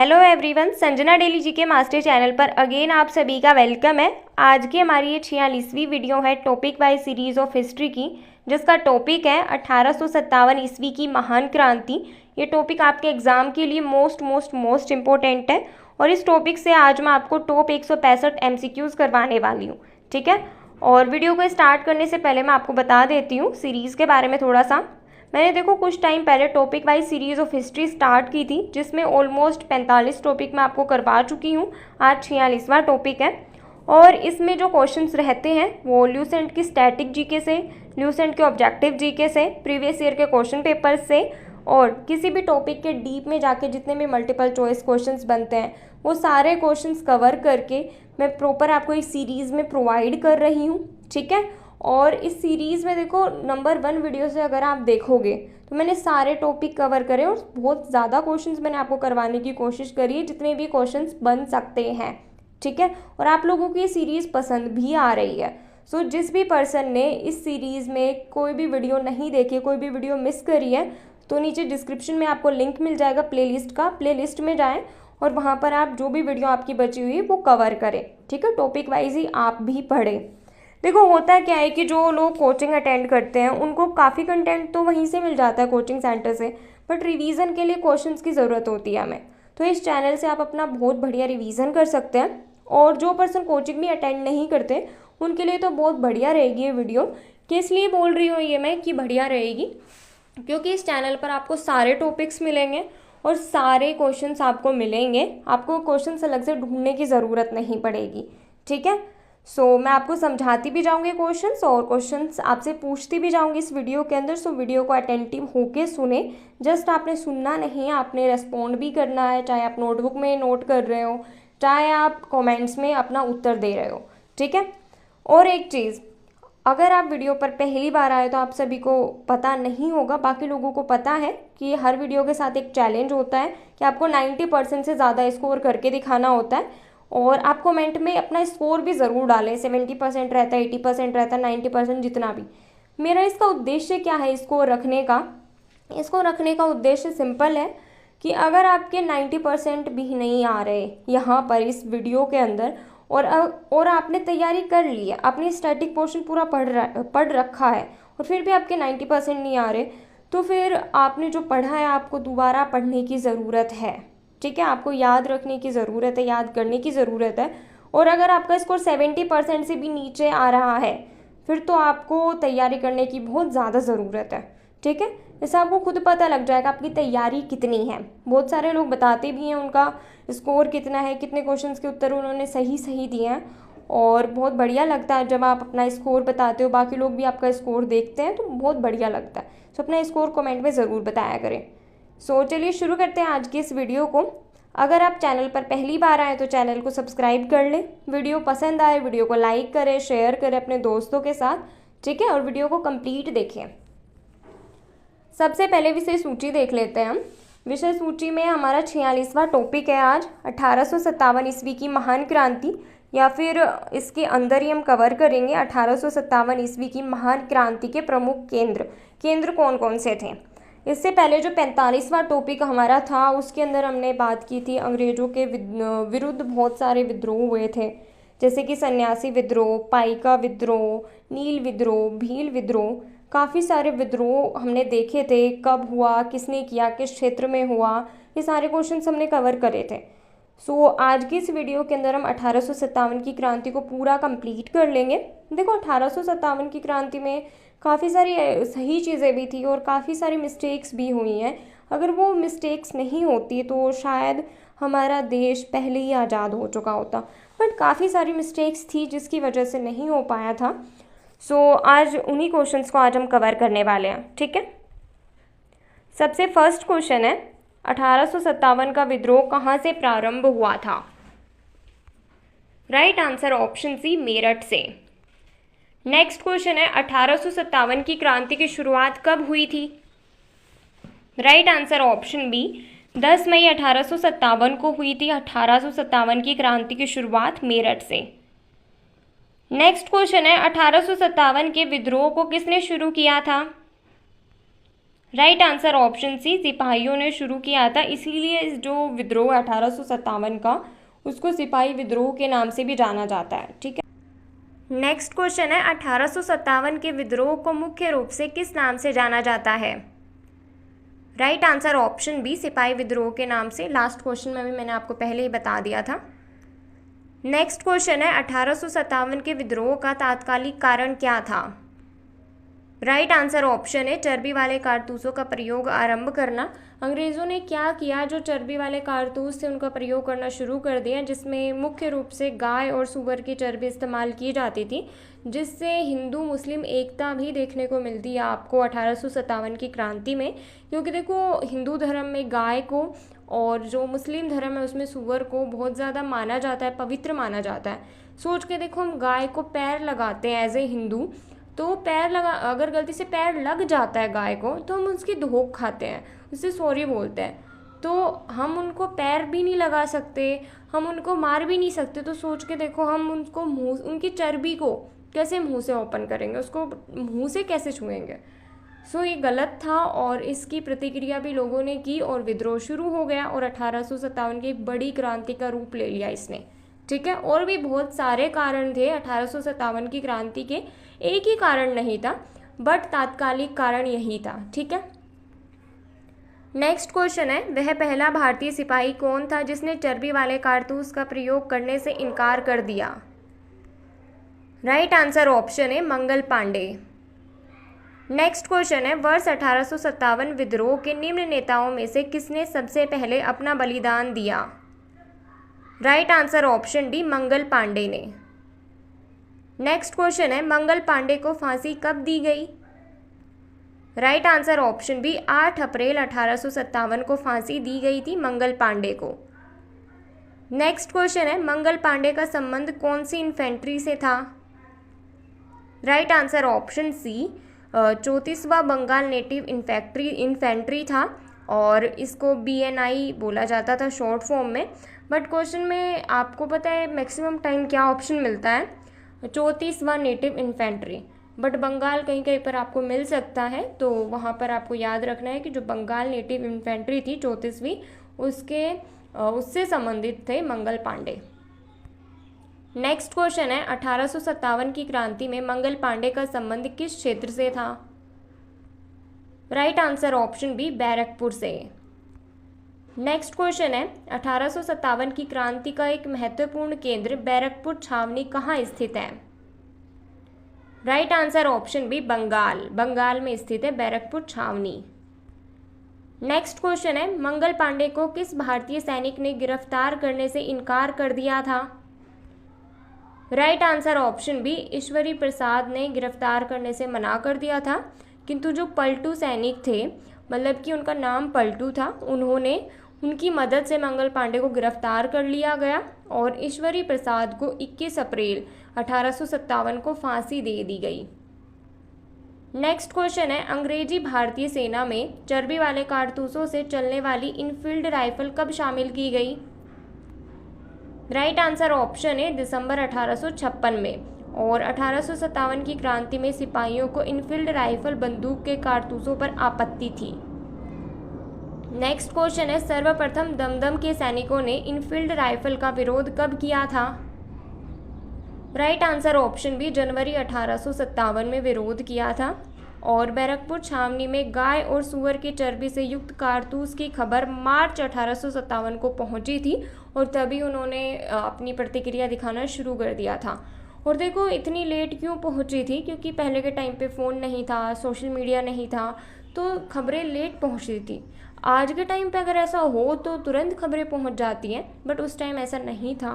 Hello everyone, Sanjana daily जी के master channel पर again आप सभी का वेलकम है। आज की हमारी ये 46वीं वीडियो है topic wise series of history की, जिसका टॉपिक है 1857 ईस्वी की महान क्रांति। ये टॉपिक आपके एग्जाम के लिए मोस्ट इम्पोर्टेंट है और इस टॉपिक से आज मैं आपको टॉप 165 MCQs करवाने वाली हूँ। ठीक है, और वीडियो को स्टार्ट करने से पहले मैं आपको बता देती हूँ सीरीज़ के बारे में थोड़ा सा। मैंने देखो कुछ टाइम पहले topic wise series of history start की थी, जिसमें ऑलमोस्ट 45 टॉपिक मैं आपको करवा चुकी हूँ। आज 46वां टॉपिक है और इसमें जो क्वेश्चंस रहते हैं वो ल्यूसेंट की स्टैटिक जीके से, ल्यूसेंट के ऑब्जेक्टिव जीके से, प्रीवियस ईयर के क्वेश्चन पेपर से और किसी भी टॉपिक के डीप में जाके जितने भी मल्टीपल चॉइस क्वेश्चंस बनते हैं वो सारे क्वेश्चंस कवर करके मैं प्रॉपर आपको इस सीरीज़ में प्रोवाइड कर रही हूँ। ठीक है, और इस सीरीज़ में देखो नंबर 1 वीडियो से अगर आप देखोगे तो मैंने सारे टॉपिक कवर करे और बहुत ज़्यादा क्वेश्चंस मैंने आपको करवाने की कोशिश करी है, जितने भी क्वेश्चंस बन सकते हैं। ठीक है, और आप लोगों की ये सीरीज़ पसंद भी आ रही है। सो जिस भी पर्सन ने इस सीरीज़ में कोई भी वीडियो नहीं देखी, कोई भी वीडियो मिस करी है, तो नीचे डिस्क्रिप्शन में आपको लिंक मिल जाएगा प्लेलिस्ट का। प्लेलिस्ट में जाएँ और वहाँ पर आप जो भी वीडियो आपकी बची हुई है वो कवर करें। ठीक है, टॉपिक वाइज ही आप भी पढ़ें। देखो होता क्या है कि जो लोग कोचिंग अटेंड करते हैं उनको काफ़ी कंटेंट तो वहीं से मिल जाता है कोचिंग सेंटर से, बट रिवीजन के लिए क्वेश्चंस की ज़रूरत होती है हमें। तो इस चैनल से आप अपना बहुत बढ़िया रिवीजन कर सकते हैं। और जो पर्सन कोचिंग भी अटेंड नहीं करते उनके लिए तो बहुत बढ़िया रहेगी ये वीडियो। किस लिए बोल रही हूँ ये मैं कि बढ़िया रहेगी, क्योंकि इस चैनल पर आपको सारे टॉपिक्स मिलेंगे और सारे क्वेश्चंस आपको मिलेंगे। आपको क्वेश्चंस अलग से ढूंढने की ज़रूरत नहीं पड़ेगी। ठीक है, मैं आपको समझाती भी जाऊंगी क्वेश्चंस और क्वेश्चंस आपसे पूछती भी जाऊंगी इस वीडियो के अंदर। वीडियो को अटेंटिव होके सुने। जस्ट आपने सुनना नहीं है, आपने रेस्पॉन्ड भी करना है, चाहे आप नोटबुक में नोट कर रहे हो, चाहे आप कमेंट्स में अपना उत्तर दे रहे हो। ठीक है, और एक चीज़, अगर आप वीडियो पर पहली बार आए तो आप सभी को पता नहीं होगा, बाकी लोगों को पता है कि हर वीडियो के साथ एक चैलेंज होता है कि आपको 90% से ज़्यादा स्कोर करके दिखाना होता है। और आप कमेंट में अपना स्कोर भी ज़रूर डालें। 70% रहता है, 80% रहता है, 90%, जितना भी। मेरा इसका उद्देश्य क्या है स्कोर रखने का? इसको रखने का उद्देश्य सिंपल है कि अगर आपके 90% भी नहीं आ रहे यहाँ पर इस वीडियो के अंदर और आपने तैयारी कर ली है, आपने स्टैटिक पोर्शन पूरा पढ़ रखा है और फिर भी आपके 90% नहीं आ रहे, तो फिर आपने जो पढ़ा है आपको दोबारा पढ़ने की ज़रूरत है। ठीक है, आपको याद रखने की ज़रूरत है, याद करने की ज़रूरत है। और अगर आपका स्कोर 70% से भी नीचे आ रहा है फिर तो आपको तैयारी करने की बहुत ज़्यादा ज़रूरत है। ठीक है, इससे आपको खुद पता लग जाएगा आपकी तैयारी कितनी है। बहुत सारे लोग बताते भी हैं उनका स्कोर कितना है, कितने क्वेश्चंस के उत्तर उन्होंने सही दिए हैं, और बहुत बढ़िया लगता है जब आप अपना स्कोर बताते हो, बाकी लोग भी आपका स्कोर देखते हैं तो बहुत बढ़िया लगता है। अपना स्कोर कमेंट में ज़रूर बताया करें। चलिए शुरू करते हैं आज की इस वीडियो को। अगर आप चैनल पर पहली बार आए तो चैनल को सब्सक्राइब कर लें। वीडियो पसंद आए वीडियो को लाइक करें, शेयर करें अपने दोस्तों के साथ। ठीक है, और वीडियो को कंप्लीट देखें। सबसे पहले विषय सूची देख लेते हैं हम। विषय सूची में हमारा 46वां टॉपिक है आज 1857 ईस्वी की महान क्रांति, या फिर इसके अंदर ही हम कवर करेंगे 1857 ईस्वी की महान क्रांति के प्रमुख केंद्र कौन कौन से थे। इससे पहले जो 45वां टॉपिक हमारा था उसके अंदर हमने बात की थी अंग्रेजों के विरुद्ध बहुत सारे विद्रोह हुए थे, जैसे कि सन्यासी विद्रोह, पाइका विद्रोह, नील विद्रोह, भील विद्रोह। काफ़ी सारे विद्रोह हमने देखे थे, कब हुआ, किसने किया, किस क्षेत्र में हुआ, ये सारे क्वेश्चंस हमने कवर करे थे। आज की इस वीडियो के अंदर हम 1857 की क्रांति को पूरा कंप्लीट कर लेंगे। देखो 1857 की क्रांति में काफ़ी सारी सही चीज़ें भी थी और काफ़ी सारी मिस्टेक्स भी हुई हैं। अगर वो मिस्टेक्स नहीं होती तो शायद हमारा देश पहले ही आज़ाद हो चुका होता, बट काफ़ी सारी मिस्टेक्स थी जिसकी वजह से नहीं हो पाया था। आज उन्हीं क्वेश्चंस को आज हम कवर करने वाले हैं। ठीक है, सबसे फर्स्ट क्वेश्चन है 1857 का विद्रोह कहाँ से प्रारंभ हुआ था? Right answer option C, Meerut से। नेक्स्ट क्वेश्चन है 1857 की क्रांति की शुरुआत कब हुई थी? राइट आंसर ऑप्शन बी, 10 मई 1857 को हुई थी 1857 की क्रांति की शुरुआत मेरठ से। नेक्स्ट क्वेश्चन है 1857 के विद्रोह को किसने शुरू किया था? राइट आंसर ऑप्शन सी, सिपाहियों ने शुरू किया था, इसीलिए इस जो विद्रोह 1857 का, उसको सिपाही विद्रोह के नाम से भी जाना जाता है। ठीक है, नेक्स्ट क्वेश्चन है 1857 के विद्रोह को मुख्य रूप से किस नाम से जाना जाता है? राइट आंसर ऑप्शन बी, सिपाही विद्रोह के नाम से। लास्ट क्वेश्चन में भी मैंने आपको पहले ही बता दिया था। नेक्स्ट क्वेश्चन है 1857 के विद्रोह का तात्कालिक कारण क्या था? राइट आंसर ऑप्शन है चर्बी वाले कारतूसों का प्रयोग आरंभ करना। अंग्रेज़ों ने क्या किया, जो चर्बी वाले कारतूस थे उनका प्रयोग करना शुरू कर दिया, जिसमें मुख्य रूप से गाय और सूअर की चर्बी इस्तेमाल की जाती थी, जिससे हिंदू मुस्लिम एकता भी देखने को मिलती है आपको 1857 की क्रांति में। क्योंकि देखो, हिंदू धर्म में गाय को और जो मुस्लिम धर्म है उसमें सूअर को बहुत ज़्यादा माना जाता है, पवित्र माना जाता है। सोच के देखो, हम गाय को पैर लगाते हैं एज ए हिंदू, तो पैर लगा, अगर गलती से पैर लग जाता है गाय को तो हम उसकी धोख खाते हैं, उससे सॉरी बोलते हैं। तो हम उनको पैर भी नहीं लगा सकते, हम उनको मार भी नहीं सकते। तो सोच के देखो, हम उनको मुँह, उनकी चर्बी को कैसे मुंह से ओपन करेंगे, उसको मुंह से कैसे छुएंगे? सो ये गलत था और इसकी प्रतिक्रिया भी लोगों ने की और विद्रोह शुरू हो गया और 1857 की एक बड़ी क्रांति का रूप ले लिया इसने। ठीक है, और भी बहुत सारे कारण थे 1857 की क्रांति के, एक ही कारण नहीं था, बट तात्कालिक कारण यही था। ठीक है, नेक्स्ट क्वेश्चन है, वह पहला भारतीय सिपाही कौन था जिसने चर्बी वाले कारतूस का प्रयोग करने से इनकार कर दिया? राइट आंसर ऑप्शन है मंगल पांडे। नेक्स्ट क्वेश्चन है, वर्ष 1857 विद्रोह के निम्न नेताओं में से किसने सबसे पहले अपना बलिदान दिया? Right answer option D, Mangal Pandey ने। नेक्स्ट क्वेश्चन है, मंगल पांडे को फांसी कब दी गई? राइट आंसर ऑप्शन बी, 8 अप्रैल 1857 को फांसी दी गई थी मंगल पांडे को। नेक्स्ट क्वेश्चन है, मंगल पांडे का संबंध कौन सी इन्फेंट्री से था? राइट आंसर ऑप्शन सी, 34वां बंगाल नेटिव इन्फेंट्री था और इसको BNI बोला जाता था शॉर्ट फॉर्म में। बट क्वेश्चन में आपको पता है मैक्सिमम टाइम क्या ऑप्शन मिलता है? 34वां नेटिव इन्फेंट्री। बट बंगाल कहीं कहीं पर आपको मिल सकता है, तो वहाँ पर आपको याद रखना है कि जो बंगाल नेटिव इन्फेंट्री थी 34वीं, उससे संबंधित थे मंगल पांडे। नेक्स्ट क्वेश्चन है, 1857 की क्रांति में मंगल पांडे का संबंध किस क्षेत्र से था? Right answer option B, Barrackpore से। नेक्स्ट क्वेश्चन है, 1857 की क्रांति का एक महत्वपूर्ण केंद्र बैरकपुर छावनी कहाँ स्थित है? Right answer option B, Bengal में स्थित है बैरकपुर छावनी। नेक्स्ट क्वेश्चन है, मंगल पांडे को किस भारतीय सैनिक ने गिरफ्तार करने से इनकार कर दिया था? Right answer option B, Ishwari Prasad ने गिरफ्तार करने से मना कर दिया था। किंतु जो पलटू सैनिक थे, मतलब कि उनका नाम पलटू था, उनकी मदद से मंगल पांडे को गिरफ्तार कर लिया गया और ईश्वरी प्रसाद को 21 अप्रैल 1857 को फांसी दे दी गई। नेक्स्ट क्वेश्चन है, अंग्रेजी भारतीय सेना में चर्बी वाले कारतूसों से चलने वाली इनफील्ड राइफल कब शामिल की गई? राइट आंसर ऑप्शन है दिसंबर 1856 में। और 1857 की क्रांति में सिपाहियों को इनफील्ड राइफल बंदूक के कारतूसों पर आपत्ति थी। नेक्स्ट क्वेश्चन है, सर्वप्रथम दमदम के सैनिकों ने इनफील्ड राइफल का विरोध कब किया था? राइट आंसर ऑप्शन बी, जनवरी 1857 में विरोध किया था। और बैरकपुर छावनी में गाय और सूअर की चर्बी से युक्त कारतूस की खबर मार्च 1857 को पहुंची थी और तभी उन्होंने अपनी प्रतिक्रिया दिखाना शुरू कर दिया था। और देखो, इतनी लेट क्यों पहुंची थी? क्योंकि पहले के टाइम पे फ़ोन नहीं था, सोशल मीडिया नहीं था, तो खबरें लेट पहुंचती थी। आज के टाइम पे अगर ऐसा हो तो तुरंत खबरें पहुंच जाती हैं, बट उस टाइम ऐसा नहीं था।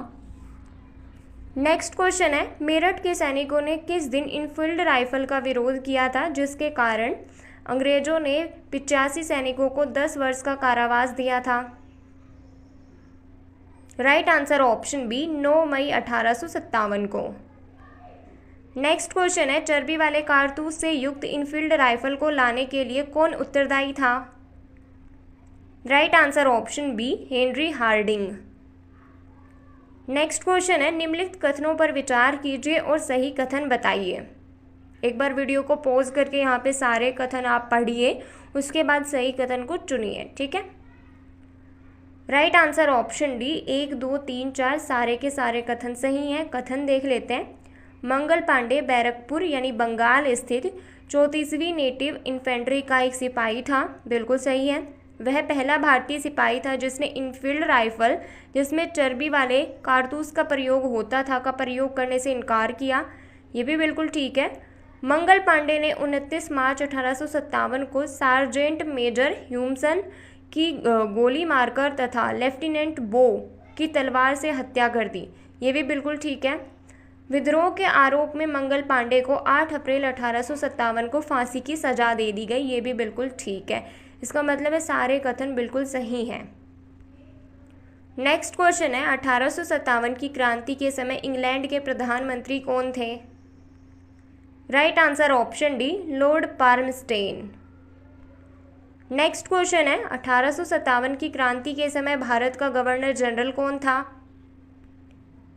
नेक्स्ट क्वेश्चन है, मेरठ के सैनिकों ने किस दिन इनफील्ड राइफल का विरोध किया था जिसके कारण अंग्रेजों ने 85 सैनिकों को 10 वर्ष का कारावास दिया था? राइट आंसर ऑप्शन बी, 9 मई 1857 को। नेक्स्ट क्वेश्चन है, चर्बी वाले कारतूस से युक्त इनफील्ड राइफल को लाने के लिए कौन उत्तरदायी था? Right answer option B, Henry Hardinge. Next question है, निम्नलिखित कथनों पर विचार कीजिए और सही कथन बताइए। एक बार वीडियो को पॉज करके यहाँ पे सारे कथन आप पढ़िए, उसके बाद सही कथन को चुनिए, ठीक है। राइट आंसर ऑप्शन डी, 1, 2, 3, 4 सारे के सारे कथन सही हैं। कथन देख लेते हैं। मंगल पांडे बैरकपुर यानी बंगाल स्थित 34वीं नेटिव इन्फेंट्री का एक सिपाही था, बिल्कुल सही है। वह पहला भारतीय सिपाही था जिसने इनफील्ड राइफल, जिसमें चर्बी वाले कारतूस का प्रयोग होता था, का प्रयोग करने से इनकार किया, ये भी बिल्कुल ठीक है। मंगल पांडे ने 29 मार्च 1857 को सार्जेंट मेजर ह्यूमसन की गोली मारकर तथा लेफ्टिनेंट बो की तलवार से हत्या कर दी, ये भी बिल्कुल ठीक है। विद्रोह के आरोप में मंगल पांडे को 8 अप्रैल 1857 को फांसी की सजा दे दी गई, ये भी बिल्कुल ठीक है। इसका मतलब है सारे कथन बिल्कुल सही हैं। नेक्स्ट क्वेश्चन है, 1857 की क्रांति के समय इंग्लैंड के प्रधानमंत्री कौन थे? Right answer option D, Lord Palmerston. Next question है, 1857 की क्रांति के समय भारत का गवर्नर जनरल कौन था?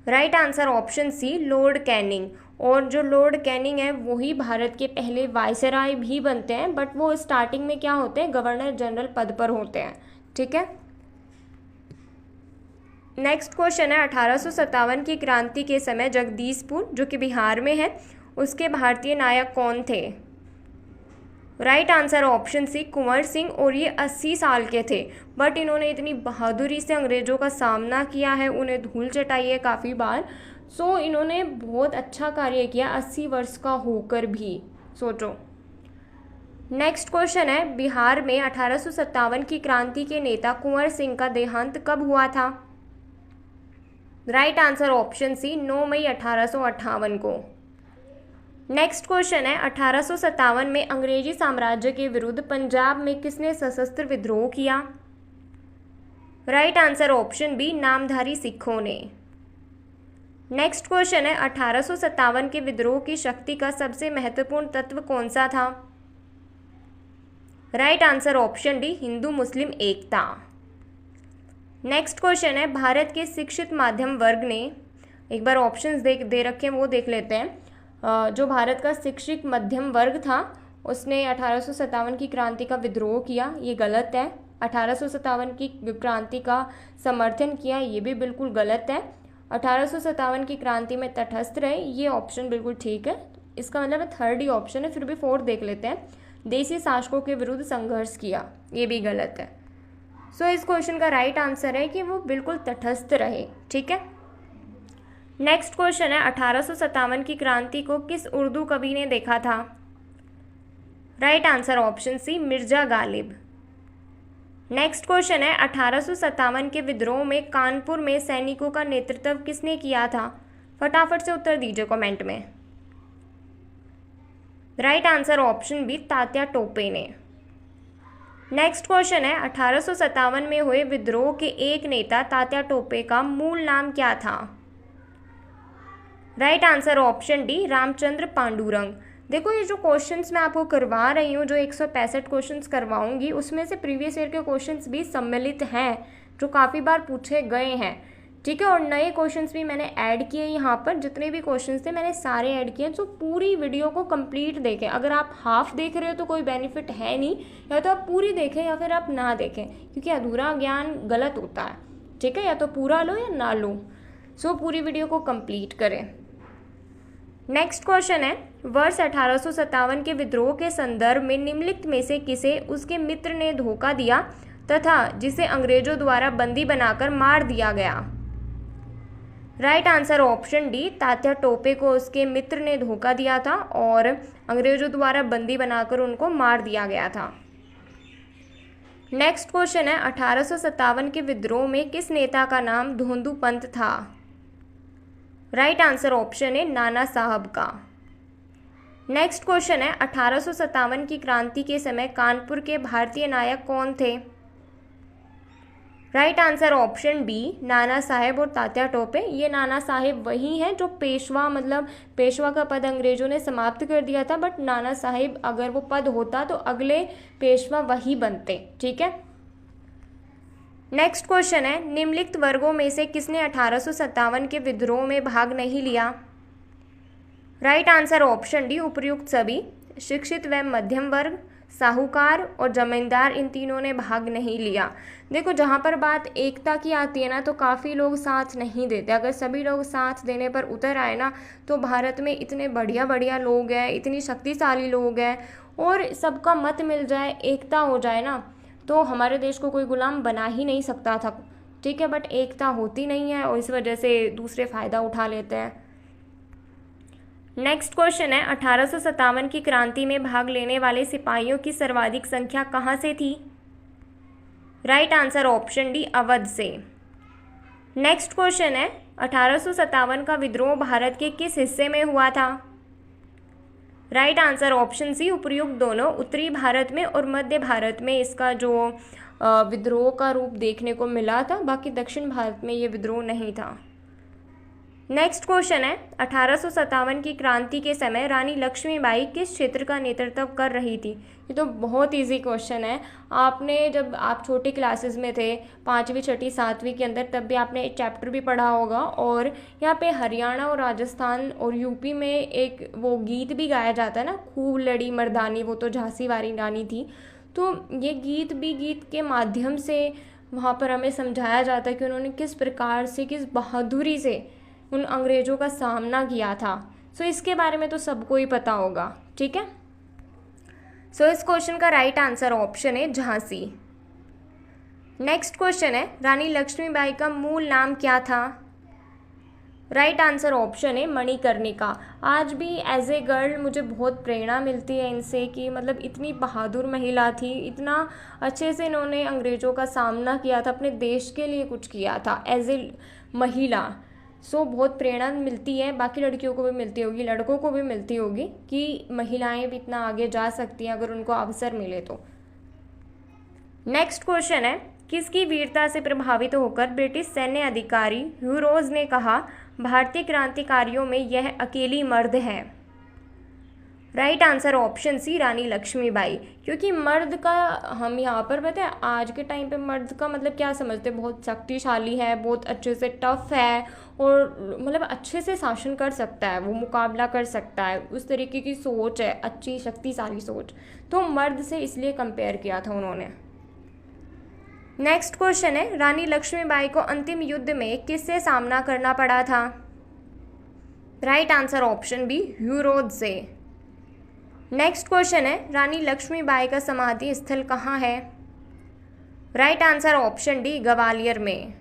Right answer option C, lord Canning. और जो लॉर्ड कैनिंग है वही भारत के पहले वायसराय भी बनते हैं, बट वो स्टार्टिंग में क्या होते हैं, गवर्नर जनरल पद पर होते हैं, ठीक है। नेक्स्ट क्वेश्चन है, 1857 की क्रांति के समय जगदीशपुर जो कि बिहार में है, उसके भारतीय नायक कौन थे? राइट आंसर ऑप्शन सी, कुंवर सिंह। और ये 80 साल के थे, बट इन्होंने इतनी बहादुरी से अंग्रेज़ों का सामना किया है, उन्हें धूल चटाई है काफ़ी बार। सो इन्होंने बहुत अच्छा कार्य किया 80 वर्ष का होकर भी, सोचो। नेक्स्ट क्वेश्चन है, बिहार में 1857 की क्रांति के नेता कुंवर सिंह का देहांत कब हुआ था? राइट आंसर ऑप्शन सी, 9 मई 1858 को। नेक्स्ट क्वेश्चन है, 1857 में अंग्रेजी साम्राज्य के विरुद्ध पंजाब में किसने सशस्त्र विद्रोह किया? राइट आंसर ऑप्शन बी, नामधारी सिखों ने। नेक्स्ट क्वेश्चन है, 1857 के विद्रोह की शक्ति का सबसे महत्वपूर्ण तत्व कौन सा था? Right answer option D, Hindu मुस्लिम एकता। नेक्स्ट क्वेश्चन है, भारत के शिक्षित माध्यम वर्ग ने, एक बार ऑप्शंस दे रखे हैं वो देख लेते हैं। जो भारत का शिक्षित मध्यम वर्ग था उसने 1857 की क्रांति का विद्रोह किया, ये गलत है। 1857 की क्रांति का समर्थन किया, ये भी बिल्कुल गलत है। 1857 की क्रांति में तटस्थ रहे, ये ऑप्शन बिल्कुल ठीक है। इसका मतलब है थर्ड ही ऑप्शन है। फिर भी फोर्थ देख लेते हैं, देशी शासकों के विरुद्ध संघर्ष किया, ये भी गलत है। सो इस क्वेश्चन का राइट आंसर है कि वो बिल्कुल तटस्थ रहे, ठीक है। नेक्स्ट क्वेश्चन है, 1857 की क्रांति को किस उर्दू कवि ने देखा था? Right answer option C, Mirza Ghalib. Next question है, 1857 के विद्रोह में कानपुर में सैनिकों का नेतृत्व किसने किया था? फटाफट से उत्तर दीजिए कमेंट में। Right answer option B, Tatya Tope ने। नेक्स्ट क्वेश्चन है, 1857 में हुए विद्रोह के एक नेता तात्या टोपे का मूल नाम क्या था? Right answer option D, Ramchandra Pandurang. देखो ये जो क्वेश्चंस मैं आपको करवा रही हूँ, जो 165 क्वेश्चंस करवाऊंगी, उसमें से प्रीवियस ईयर के क्वेश्चंस भी सम्मिलित हैं जो काफ़ी बार पूछे गए हैं, ठीक है। और नए क्वेश्चंस भी मैंने ऐड किए यहाँ पर, जितने भी क्वेश्चंस थे मैंने सारे ऐड किए। तो पूरी वीडियो को कंप्लीट देखें। अगर आप हाफ देख रहे हो तो कोई बेनिफिट है नहीं, या तो आप पूरी देखें या फिर आप ना देखें, क्योंकि अधूरा ज्ञान गलत होता है, ठीक है। या तो पूरा लो या ना लो। सो पूरी वीडियो को कंप्लीट करें। नेक्स्ट क्वेश्चन है, वर्ष 1857 के विद्रोह के संदर्भ में निम्नलिखित में से किसे उसके मित्र ने धोखा दिया तथा जिसे अंग्रेजों द्वारा बंदी बनाकर मार दिया गया? Right answer option D, Tatya Tope को उसके मित्र ने धोखा दिया था और अंग्रेजों द्वारा बंदी बनाकर उनको मार दिया गया था। नेक्स्ट क्वेश्चन है, 1857 के विद्रोह में किस नेता का नाम धोंदू पंत था? राइट आंसर ऑप्शन है, नाना साहब का। नेक्स्ट क्वेश्चन है, 1857 की क्रांति के समय कानपुर के भारतीय नायक कौन थे? Right answer option B, Nana Saheb और तात्या टोपे। ये नाना साहेब वही हैं जो पेशवा, मतलब पेशवा का पद अंग्रेजों ने समाप्त कर दिया था, बट नाना साहेब अगर वो पद होता तो अगले पेशवा वही बनते, ठीक है। नेक्स्ट क्वेश्चन है, निम्नलिखित वर्गों में से किसने 1857 के विद्रोह में भाग नहीं लिया? राइट आंसर ऑप्शन डी उपर्युक्त सभी। शिक्षित व मध्यम वर्ग, साहूकार और जमींदार, इन तीनों ने भाग नहीं लिया। देखो, जहाँ पर बात एकता की आती है ना, तो काफ़ी लोग साथ नहीं देते। अगर सभी लोग साथ देने पर उतर आए ना, तो भारत में इतने बढ़िया बढ़िया लोग हैं, इतनी शक्तिशाली लोग हैं, और सबका मत मिल जाए, एकता हो जाए ना, तो हमारे देश को कोई गुलाम बना ही नहीं सकता था। ठीक है, बट एकता होती नहीं है और इस वजह से दूसरे फ़ायदा उठा लेते हैं। नेक्स्ट क्वेश्चन है, 1857 की क्रांति में भाग लेने वाले सिपाहियों की सर्वाधिक संख्या कहाँ से थी? Right answer option D Awadh से। नेक्स्ट क्वेश्चन है, 1857 का विद्रोह भारत के किस हिस्से में हुआ था? राइट आंसर ऑप्शन सी उपर्युक्त दोनों। उत्तरी भारत में और मध्य भारत में इसका जो विद्रोह का रूप देखने को मिला था, बाकी दक्षिण भारत में ये विद्रोह नहीं था। नेक्स्ट क्वेश्चन है, 1857 की क्रांति के समय रानी लक्ष्मीबाई किस क्षेत्र का नेतृत्व कर रही थी? ये तो बहुत इजी क्वेश्चन है। आपने जब आप छोटी क्लासेस में थे, 5वीं 6वीं 7वीं के अंदर, तब भी आपने एक चैप्टर भी पढ़ा होगा, और यहाँ पे हरियाणा और राजस्थान और यूपी में एक वो गीत भी गाया जाता है ना, खूब लड़ी मर्दानी, वो तो झांसी वाली रानी थी। तो ये गीत के माध्यम से वहाँ पर हमें समझाया जाता है कि उन्होंने किस प्रकार से, किस बहादुरी से उन अंग्रेज़ों का सामना किया था। सो इसके बारे में तो सबको ही पता होगा। ठीक है, सो इस क्वेश्चन का राइट आंसर ऑप्शन है झांसी। नेक्स्ट क्वेश्चन है, रानी लक्ष्मीबाई का मूल नाम क्या था? राइट आंसर ऑप्शन है मणिकर्णिका। आज भी एज ए गर्ल मुझे बहुत प्रेरणा मिलती है इनसे, कि मतलब इतनी बहादुर महिला थी, इतना अच्छे से इन्होंने अंग्रेज़ों का सामना किया था, अपने देश के लिए कुछ किया था एज ए महिला। सो बहुत प्रेरणा मिलती है, बाकी लड़कियों को भी मिलती होगी, लड़कों को भी मिलती होगी, कि महिलाएं भी इतना आगे जा सकती हैं अगर उनको अवसर मिले तो। नेक्स्ट क्वेश्चन है, किसकी वीरता से प्रभावित होकर ब्रिटिश सैन्य अधिकारी ह्यू रोज ने कहा, भारतीय क्रांतिकारियों में यह अकेली मर्द है? राइट आंसर ऑप्शन सी रानी लक्ष्मीबाई। क्योंकि मर्द का, हम यहाँ पर पता है आज के टाइम पे मर्द का मतलब क्या समझते हैं, बहुत शक्तिशाली है, बहुत अच्छे से टफ है, और मतलब अच्छे से शासन कर सकता है, वो मुकाबला कर सकता है, उस तरीके की सोच है, अच्छी शक्तिशाली सोच। तो मर्द से इसलिए कंपेयर किया था उन्होंने। नेक्स्ट क्वेश्चन है, रानी लक्ष्मीबाई को अंतिम युद्ध में किससे सामना करना पड़ा था? राइट आंसर ऑप्शन बी ह्यू रोज से। नेक्स्ट क्वेश्चन है, रानी लक्ष्मीबाई का समाधि स्थल कहाँ है? Right answer option D Gwalior में।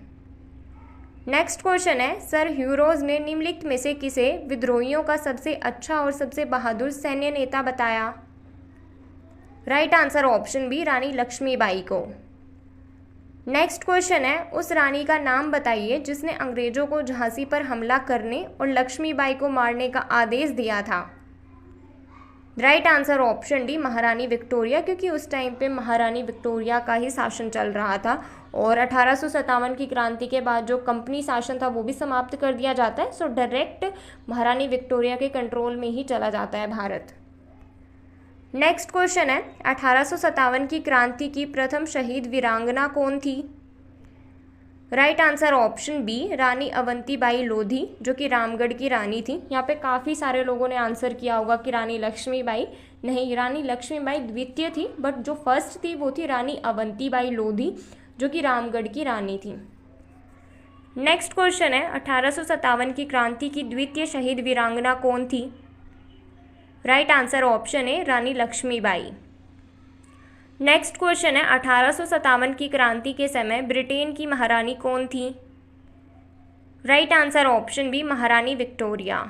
नेक्स्ट क्वेश्चन है, सर ह्यू रोज ने निम्नलिखित में से किसे विद्रोहियों का सबसे अच्छा और सबसे बहादुर सैन्य नेता बताया? राइट आंसर ऑप्शन बी रानी लक्ष्मीबाई को। नेक्स्ट क्वेश्चन है, उस रानी का नाम बताइए जिसने अंग्रेजों को झांसी पर हमला करने और लक्ष्मीबाई को मारने का आदेश दिया था? राइट आंसर ऑप्शन डी महारानी विक्टोरिया, क्योंकि उस टाइम पे महारानी विक्टोरिया का ही शासन चल रहा था, और 1857 की क्रांति के बाद जो कंपनी शासन था वो भी समाप्त कर दिया जाता है। सो डायरेक्ट महारानी विक्टोरिया के कंट्रोल में ही चला जाता है भारत। नेक्स्ट क्वेश्चन है, 1857 की क्रांति की प्रथम शहीद वीरांगना कौन थी? राइट आंसर ऑप्शन बी रानी अवंतीबाई लोधी, जो कि रामगढ़ की रानी थी। यहाँ पे काफ़ी सारे लोगों ने आंसर किया होगा कि रानी लक्ष्मीबाई नहीं, रानी लक्ष्मीबाई द्वितीय थी, बट जो फर्स्ट थी वो थी रानी अवंतीबाई लोधी, जो कि रामगढ़ की रानी थी। नेक्स्ट क्वेश्चन है, 1857 की क्रांति की द्वितीय शहीद वीरांगना कौन थी? राइट आंसर ऑप्शन है रानी लक्ष्मीबाई। नेक्स्ट क्वेश्चन है, 1857 की क्रांति के समय ब्रिटेन की महारानी कौन थी? राइट आंसर ऑप्शन बी महारानी विक्टोरिया।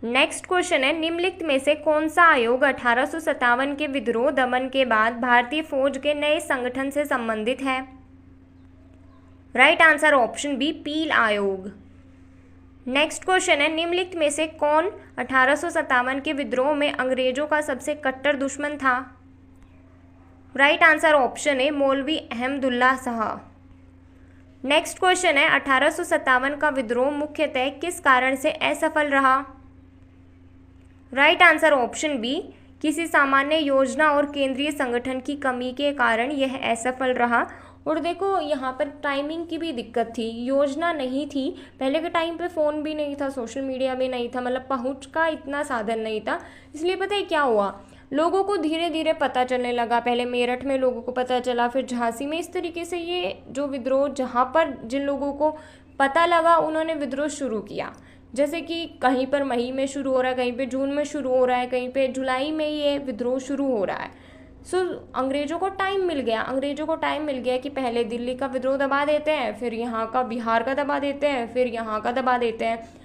नेक्स्ट क्वेश्चन है, निम्नलिखित में से कौन सा आयोग 1857 के विद्रोह दमन के बाद भारतीय फौज के नए संगठन से संबंधित है? राइट आंसर ऑप्शन बी पील आयोग। नेक्स्ट क्वेश्चन है, निम्नलिखित में से कौन 1857 के विद्रोह में अंग्रेजों का सबसे कट्टर दुश्मन था? राइट आंसर ऑप्शन है मौलवी अहमदुल्ला शाह। नेक्स्ट क्वेश्चन है, 1857 का विद्रोह मुख्यतः किस कारण से असफल रहा? राइट आंसर ऑप्शन बी किसी सामान्य योजना और केंद्रीय संगठन की कमी के कारण यह असफल रहा। और देखो यहाँ पर टाइमिंग की भी दिक्कत थी, योजना नहीं थी। पहले के टाइम पे फ़ोन भी नहीं था, सोशल मीडिया भी नहीं था, मतलब पहुँच का इतना साधन नहीं था। इसलिए पता है क्या हुआ, लोगों को धीरे धीरे पता चलने लगा। पहले मेरठ में लोगों को पता चला, फिर झांसी में। इस तरीके से ये जो विद्रोह, जहाँ पर जिन लोगों को पता लगा उन्होंने विद्रोह शुरू किया। जैसे कि कहीं पर मई में शुरू हो रहा है, कहीं पे जून में शुरू हो रहा है, कहीं पे जुलाई में ये विद्रोह शुरू हो रहा है। अंग्रेज़ों को टाइम मिल गया कि पहले दिल्ली का विद्रोह दबा देते हैं, फिर यहाँ का, बिहार का दबा देते हैं, फिर यहाँ का दबा देते हैं।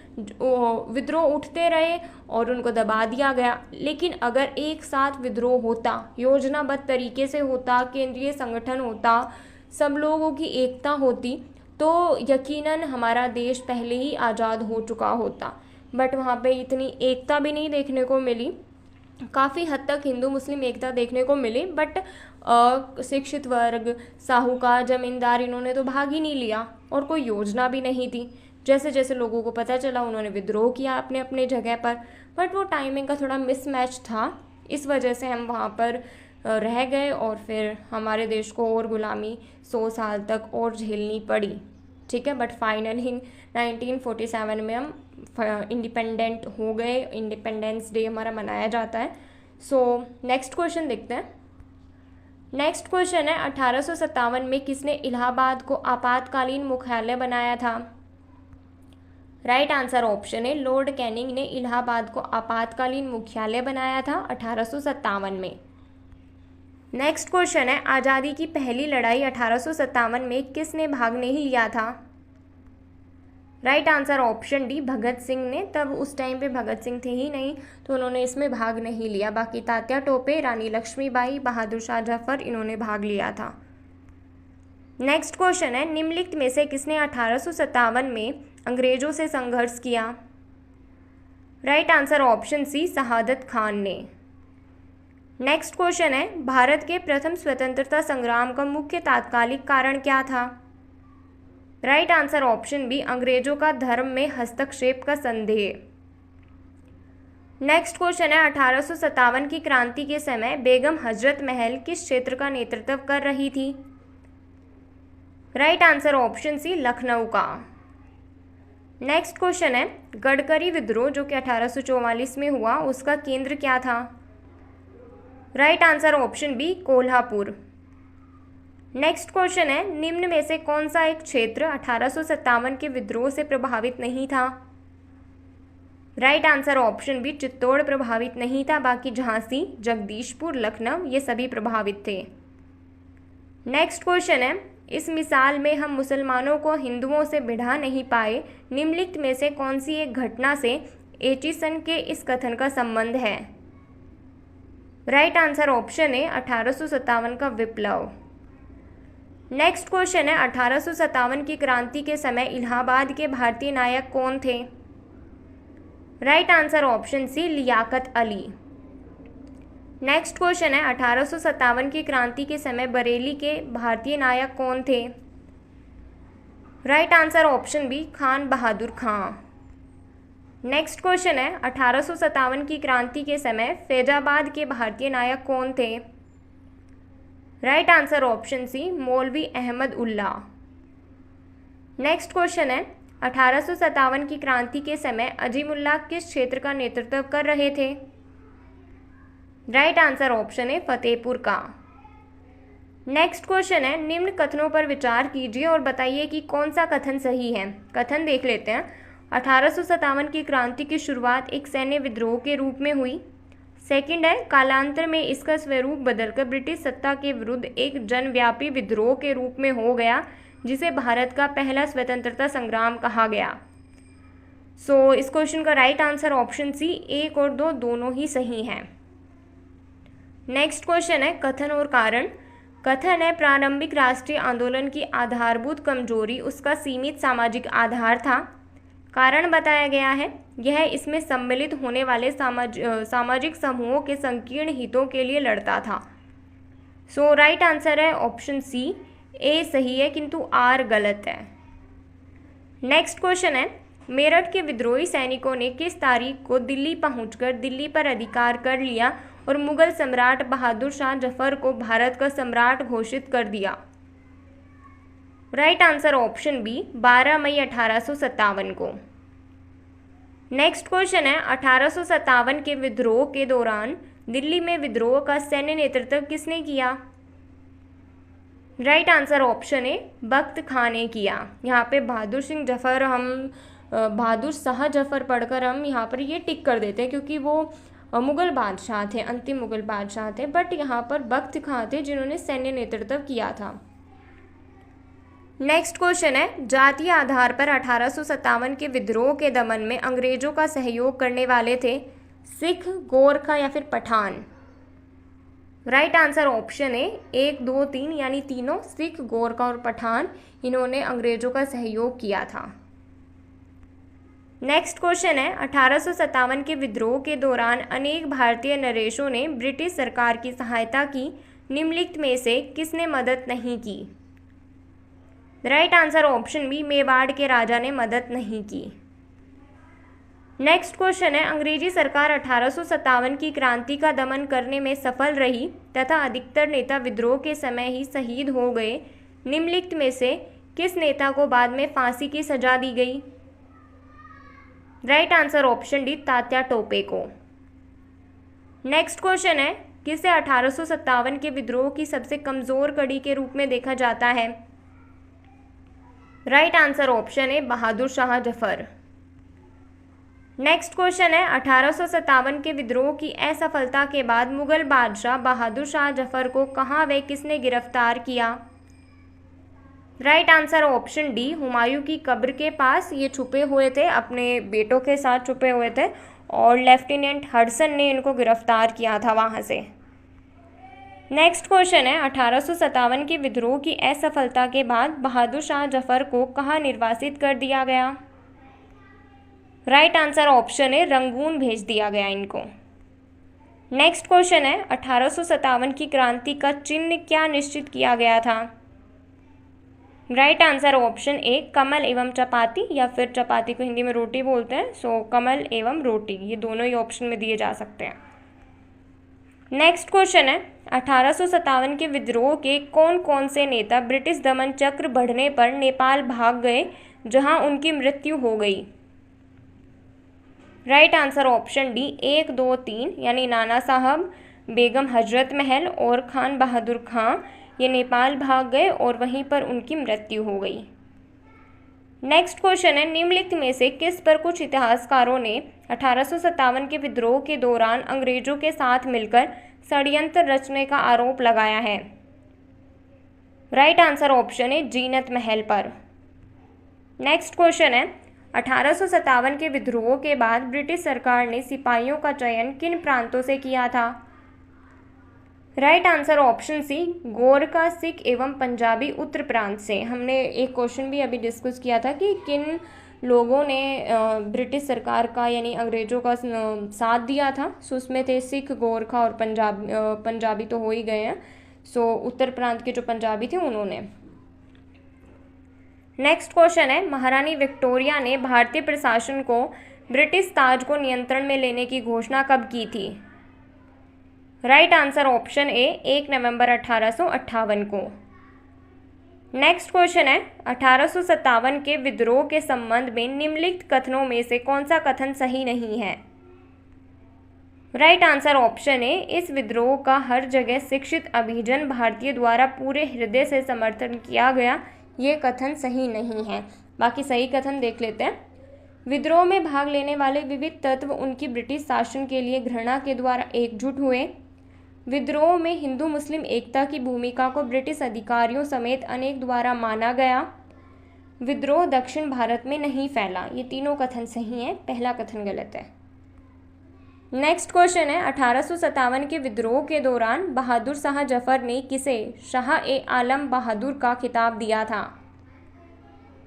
विद्रोह उठते रहे और उनको दबा दिया गया। लेकिन अगर एक साथ विद्रोह होता, योजनाबद्ध तरीके से होता, केंद्रीय संगठन होता, सब लोगों की एकता होती, तो यकीनन हमारा देश पहले ही आज़ाद हो चुका होता। बट वहाँ पे इतनी एकता भी नहीं देखने को मिली। काफ़ी हद तक हिंदू मुस्लिम एकता देखने को मिली, बट शिक्षित वर्ग, साहूकार, जमींदार, इन्होंने तो भाग ही नहीं लिया और कोई योजना भी नहीं थी। जैसे जैसे लोगों को पता चला उन्होंने विद्रोह किया अपने अपने जगह पर, बट वो टाइमिंग का थोड़ा मिसमैच था। इस वजह से हम वहाँ पर रह गए और फिर हमारे देश को और गुलामी 100 साल तक और झेलनी पड़ी। ठीक है, बट फाइनली 1947 में हम इंडिपेंडेंट हो गए। इंडिपेंडेंस डे हमारा मनाया जाता है। सो नेक्स्ट क्वेश्चन देखते हैं। नेक्स्ट क्वेश्चन है 1857 में किसने इलाहाबाद को आपातकालीन मुख्यालय बनाया था? राइट आंसर ऑप्शन है लॉर्ड कैनिंग ने इलाहाबाद को आपातकालीन मुख्यालय बनाया था 1857 में। नेक्स्ट क्वेश्चन है आज़ादी की पहली लड़ाई 1857 में किसने भाग नहीं लिया था? Right answer option D Bhagat Singh ने। तब उस टाइम पे भगत सिंह थे ही नहीं, तो उन्होंने इसमें भाग नहीं लिया। बाकी तात्या टोपे, रानी लक्ष्मीबाई, बहादुर शाह जफर, इन्होंने भाग लिया था। नेक्स्ट क्वेश्चन है निम्नलिखित में से किसने 1857 में अंग्रेजों से संघर्ष किया? राइट आंसर ऑप्शन सी शहादत खान ने। नेक्स्ट क्वेश्चन है भारत के प्रथम स्वतंत्रता संग्राम का मुख्य तात्कालिक कारण क्या था? राइट आंसर ऑप्शन बी अंग्रेजों का धर्म में हस्तक्षेप का संदेह। नेक्स्ट क्वेश्चन है 1857 की क्रांति के समय बेगम हजरत महल किस क्षेत्र का नेतृत्व कर रही थी? Right answer option C Lucknow का। नेक्स्ट क्वेश्चन है गडकरी विद्रोह जो कि 1844 में हुआ, उसका केंद्र क्या था? Right answer option B Kolhapur. Next question है निम्न में से कौन सा एक क्षेत्र 1857 के विद्रोह से प्रभावित नहीं था? Right answer option B Chittor प्रभावित नहीं था, बाकी झांसी, जगदीशपुर, लखनऊ ये सभी प्रभावित थे। नेक्स्ट क्वेश्चन है इस मिसाल में हम मुसलमानों को हिंदुओं से भिड़ा नहीं पाए, निम्नलिखित में से कौन सी एक घटना से एचिसन के इस कथन का संबंध है? राइट आंसर ऑप्शन है 1857 का विप्लव। नेक्स्ट क्वेश्चन है 1857 की क्रांति के समय इलाहाबाद के भारतीय नायक कौन थे? Right answer option C Liaqat Ali. Next question है 1857 की क्रांति के समय बरेली के भारतीय नायक कौन थे? Right answer option B Khan Bahadur Khan. Next question है 1857 की क्रांति के समय फैजाबाद के भारतीय नायक कौन थे? राइट आंसर ऑप्शन सी मौलवी अहमद उल्ला। नेक्स्ट क्वेश्चन है 1857 की क्रांति के समय अजीमुल्लाह किस क्षेत्र का नेतृत्व कर रहे थे? राइट आंसर ऑप्शन है फतेहपुर का। नेक्स्ट क्वेश्चन है निम्न कथनों पर विचार कीजिए और बताइए कि कौन सा कथन सही है। कथन देख लेते हैं। 1857 की क्रांति की शुरुआत एक सैन्य विद्रोह के रूप में हुई। सेकंड है कालांतर में इसका स्वरूप बदलकर ब्रिटिश सत्ता के विरुद्ध एक जनव्यापी विद्रोह के रूप में हो गया, जिसे भारत का पहला स्वतंत्रता संग्राम कहा गया। सो इस क्वेश्चन का राइट आंसर ऑप्शन सी 1 और 2 दोनों ही सही हैं। नेक्स्ट क्वेश्चन है कथन और कारण। कथन है प्रारंभिक राष्ट्रीय आंदोलन की आधारभूत कमजोरी उसका सीमित सामाजिक आधार था। कारण बताया गया है यह इसमें सम्मिलित होने वाले सामाजिक समूहों के संकीर्ण हितों के लिए लड़ता था। सो राइट आंसर है ऑप्शन सी, ए सही है किंतु आर गलत है। नेक्स्ट क्वेश्चन है मेरठ के विद्रोही सैनिकों ने किस तारीख को दिल्ली पहुंचकर दिल्ली पर अधिकार कर लिया और मुगल सम्राट बहादुर शाह जफर को भारत का सम्राट घोषित कर दिया? राइट आंसर ऑप्शन बी 12 मई 1857 को। नेक्स्ट क्वेश्चन है 1857 के विद्रोह के दौरान दिल्ली में विद्रोह का सैन्य नेतृत्व किसने किया? राइट आंसर ऑप्शन ए बख्त खान ने किया। यहाँ पे बहादुर सिंह जफर हम बहादुर शाह जफर पढ़कर हम यहाँ पर ये टिक कर देते हैं क्योंकि वो मुग़ल बादशाह थे, अंतिम मुग़ल बादशाह थे, बट यहाँ पर बख्त खान थे जिन्होंने सैन्य नेतृत्व किया था। नेक्स्ट क्वेश्चन है जातीय आधार पर 1857 के विद्रोह के दमन में अंग्रेजों का सहयोग करने वाले थे सिख, गोरखा या फिर Pathan? Right answer option A 1, 2, 3 यानी तीनों सिख, गोरखा और पठान इन्होंने अंग्रेजों का सहयोग किया था। नेक्स्ट क्वेश्चन है 1857 के विद्रोह के दौरान अनेक भारतीय नरेशों ने ब्रिटिश सरकार की सहायता की, निम्नलिखित में से किसने मदद नहीं की? Right answer option B Mewar के राजा ने मदद नहीं की। नेक्स्ट क्वेश्चन है अंग्रेजी सरकार 1857 की क्रांति का दमन करने में सफल रही तथा अधिकतर नेता विद्रोह के समय ही शहीद हो गए, निम्नलिखित में से किस नेता को बाद में फांसी की सजा दी गई? Right answer option D Tatya Tope को। नेक्स्ट क्वेश्चन है किसे 1857 के विद्रोह की सबसे कमजोर कड़ी के रूप में देखा जाता है? राइट आंसर ऑप्शन है बहादुर शाह जफर। नेक्स्ट क्वेश्चन है 1857 के विद्रोह की असफलता के बाद मुगल बादशाह बहादुर शाह जफर को कहाँ व किसने गिरफ्तार किया? Right answer option D Humayun की कब्र के पास ये छुपे हुए थे, अपने बेटों के साथ छुपे हुए थे और लेफ्टिनेंट हडसन ने इनको गिरफ्तार किया था वहाँ से। नेक्स्ट क्वेश्चन है 1857 के विद्रोह की असफलता के बाद बहादुर शाह जफर को कहाँ निर्वासित कर दिया गया? राइट आंसर ऑप्शन है रंगून भेज दिया गया इनको। नेक्स्ट क्वेश्चन है 1857 की क्रांति का चिन्ह क्या निश्चित किया गया था? राइट आंसर ऑप्शन ए कमल एवं चपाती या फिर चपाती को हिंदी में रोटी बोलते हैं, सो कमल एवं रोटी ये दोनों ही ऑप्शन में दिए जा सकते हैं। नेक्स्ट क्वेश्चन है 1857 के विद्रोह के कौन कौन से नेता ब्रिटिश दमन चक्र बढ़ने पर नेपाल भाग गए जहां उनकी मृत्यु हो गई? राइट आंसर ऑप्शन डी 1, 2, 3 यानी नाना साहब, बेगम हजरत महल और खान बहादुर खां ये नेपाल भाग गए और वहीं पर उनकी मृत्यु हो गई। नेक्स्ट क्वेश्चन है निम्नलिखित में से किस पर कुछ इतिहासकारों ने 1857 के विद्रोह के दौरान अंग्रेजों के साथ मिलकर षड्यंत्र रचने का आरोप लगाया है? राइट आंसर ऑप्शन है जीनत महल पर। नेक्स्ट क्वेश्चन है 1857 के विद्रोह के बाद ब्रिटिश सरकार ने सिपाहियों का चयन किन प्रांतों से किया था? Right answer option C Gorkha, Sikh एवं पंजाबी उत्तर प्रांत से। हमने एक क्वेश्चन भी अभी डिस्कस किया था कि किन लोगों ने ब्रिटिश सरकार का यानी अंग्रेज़ों का साथ दिया था। सो उसमें थे सिख, गोरखा और पंजाबी तो हो ही गए हैं, सो उत्तर प्रांत के जो पंजाबी थे उन्होंने। नेक्स्ट क्वेश्चन है महारानी विक्टोरिया ने भारतीय प्रशासन को ब्रिटिश ताज को नियंत्रण में लेने की घोषणा कब की थी? राइट आंसर ऑप्शन ए 1 नवंबर 1858 को। नेक्स्ट क्वेश्चन है 1857 के विद्रोह के संबंध में निम्नलिखित कथनों में से कौन सा कथन सही नहीं है? राइट आंसर ऑप्शन ए इस विद्रोह का हर जगह शिक्षित अभिजन भारतीय द्वारा पूरे हृदय से समर्थन किया गया, ये कथन सही नहीं है। बाकी सही कथन देख लेते हैं। विद्रोह में भाग लेने वाले विविध तत्व उनकी ब्रिटिश शासन के लिए घृणा के द्वारा एकजुट हुए। विद्रोह में हिंदू मुस्लिम एकता की भूमिका को ब्रिटिश अधिकारियों समेत अनेक द्वारा माना गया। विद्रोह दक्षिण भारत में नहीं फैला, ये तीनों कथन सही हैं, पहला कथन गलत है। नेक्स्ट क्वेश्चन है 1857 के विद्रोह के दौरान बहादुर शाह जफर ने किसे शाह ए आलम बहादुर का खिताब दिया था?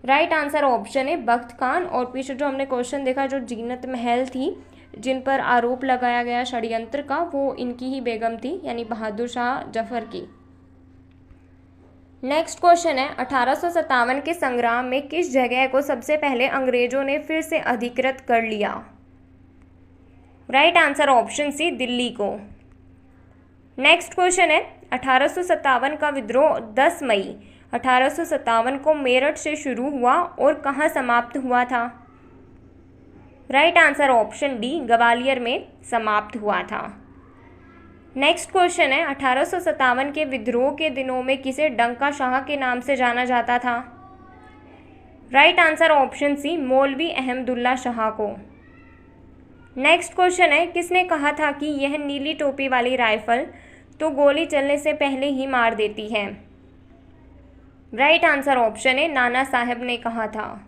राइट आंसर ऑप्शन है बख्त खान। और पीछे जो हमने क्वेश्चन देखा जो जीनत महल थी जिन पर आरोप लगाया गया षड्यंत्र का, वो इनकी ही बेगम थी यानी बहादुर शाह जफर की। नेक्स्ट क्वेश्चन है 1857 के संग्राम में किस जगह को सबसे पहले अंग्रेजों ने फिर से अधिकृत कर लिया? Right answer option C Delhi को। नेक्स्ट क्वेश्चन है 1857 का विद्रोह 10 मई 1857 को मेरठ से शुरू हुआ और कहाँ समाप्त हुआ था? Right answer option D, Gwalior में समाप्त हुआ था। नेक्स्ट क्वेश्चन है, 1857 के विद्रोह के दिनों में किसे डंका शाह के नाम से जाना जाता था? राइट आंसर ऑप्शन सी, मौलवी अहमदुल्ला शाह को। नेक्स्ट क्वेश्चन है, किसने कहा था कि यह नीली टोपी वाली राइफल तो गोली चलने से पहले ही मार देती है? राइट आंसर ऑप्शन है, नाना साहब ने कहा था।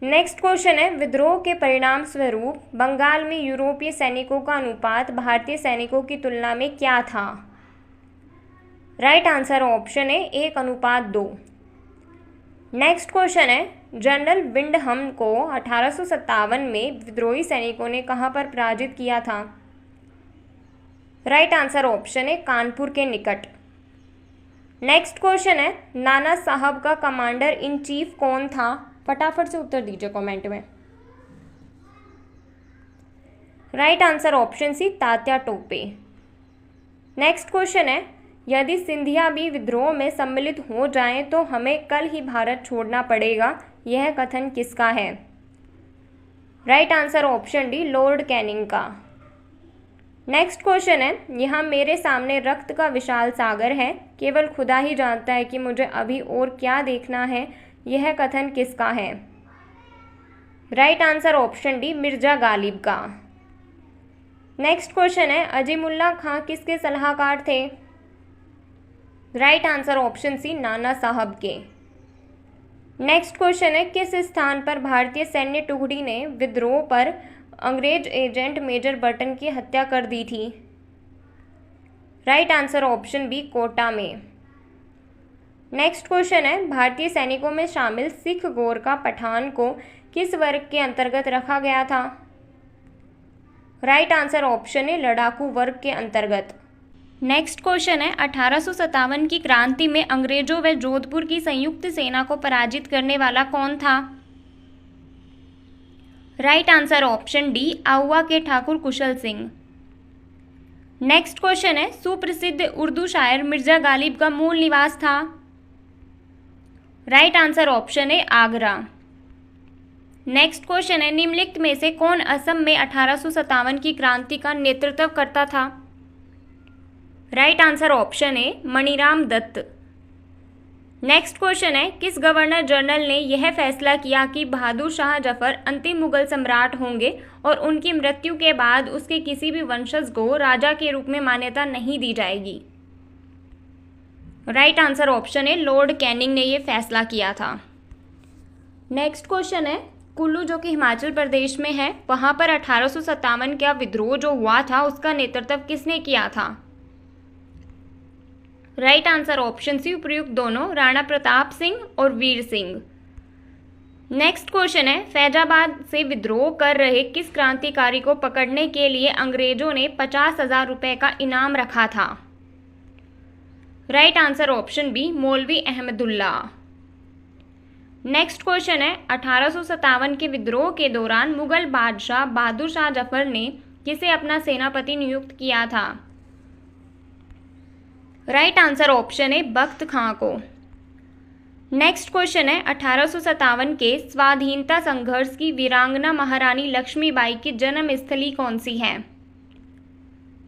नेक्स्ट क्वेश्चन है, विद्रोह के परिणाम स्वरूप बंगाल में यूरोपीय सैनिकों का अनुपात भारतीय सैनिकों की तुलना में क्या था? राइट आंसर ऑप्शन है 1:2। नेक्स्ट क्वेश्चन है, जनरल विंडहम को 1857 में विद्रोही सैनिकों ने कहां पर पराजित किया था? राइट आंसर ऑप्शन है कानपुर के निकट। नेक्स्ट क्वेश्चन है, नाना साहब का कमांडर इन चीफ कौन था? फटाफट से उत्तर दीजिए कमेंट में। Right answer option C, Tatya Tope. Next question है, यदि सिंधिया भी विद्रोह में सम्मिलित हो जाएं तो हमें कल ही भारत छोड़ना पड़ेगा, यह कथन किसका है? Right answer option D, Lord Canning का। नेक्स्ट क्वेश्चन है, यहाँ मेरे सामने रक्त का विशाल सागर है, केवल खुदा ही जानता है कि मुझे अभी और क्या देखना है, यह कथन किसका है? Right answer option D, Mirza Ghalib का। नेक्स्ट क्वेश्चन है, अजीमुल्ला खां किसके सलाहकार थे? राइट आंसर ऑप्शन सी, नाना साहब के। नेक्स्ट क्वेश्चन है, किस स्थान पर भारतीय सैन्य टुकड़ी ने विद्रोह पर अंग्रेज एजेंट मेजर बर्टन की हत्या कर दी थी? Right answer option B, Kota में। नेक्स्ट क्वेश्चन है, भारतीय सैनिकों में शामिल सिख गोरखा पठान को किस वर्ग के अंतर्गत रखा गया था? राइट आंसर ऑप्शन है लड़ाकू वर्ग के अंतर्गत। नेक्स्ट क्वेश्चन है, 1857 की क्रांति में अंग्रेजों व जोधपुर की संयुक्त सेना को पराजित करने वाला कौन था? Right answer option D, Auwa के ठाकुर कुशल सिंह। नेक्स्ट क्वेश्चन है, सुप्रसिद्ध उर्दू शायर मिर्जा गालिब का मूल निवास था? राइट आंसर ऑप्शन है आगरा। नेक्स्ट क्वेश्चन है, निम्नलिखित में से कौन असम में 1857 की क्रांति का नेतृत्व करता था? राइट आंसर ऑप्शन है मणिराम दत्त। नेक्स्ट क्वेश्चन है, किस गवर्नर जनरल ने यह फैसला किया कि बहादुर शाह जफर अंतिम मुगल सम्राट होंगे और उनकी मृत्यु के बाद उसके किसी भी वंशज को राजा के रूप में मान्यता नहीं दी जाएगी? राइट आंसर ऑप्शन है लॉर्ड कैनिंग ने यह फैसला किया था। नेक्स्ट क्वेश्चन है, कुल्लू जो कि हिमाचल प्रदेश में है, वहां पर 1857 का विद्रोह जो हुआ था उसका नेतृत्व किसने किया था? राइट आंसर ऑप्शन सी, उपयुक्त दोनों, राणा प्रताप सिंह और वीर सिंह। नेक्स्ट क्वेश्चन है, फैजाबाद से विद्रोह कर रहे किस क्रांतिकारी को पकड़ने के लिए अंग्रेजों ने 50,000 रुपए का इनाम रखा था? राइट आंसर ऑप्शन बी, मौलवी अहमदुल्ला। नेक्स्ट क्वेश्चन है, 1857 के विद्रोह के दौरान मुगल बादशाह बहादुर शाह जफर ने किसे अपना सेनापति नियुक्त किया था? राइट आंसर ऑप्शन है बख्त खां को। नेक्स्ट क्वेश्चन है, 1857 के स्वाधीनता संघर्ष की वीरांगना महारानी लक्ष्मीबाई की जन्म स्थली कौन सी है?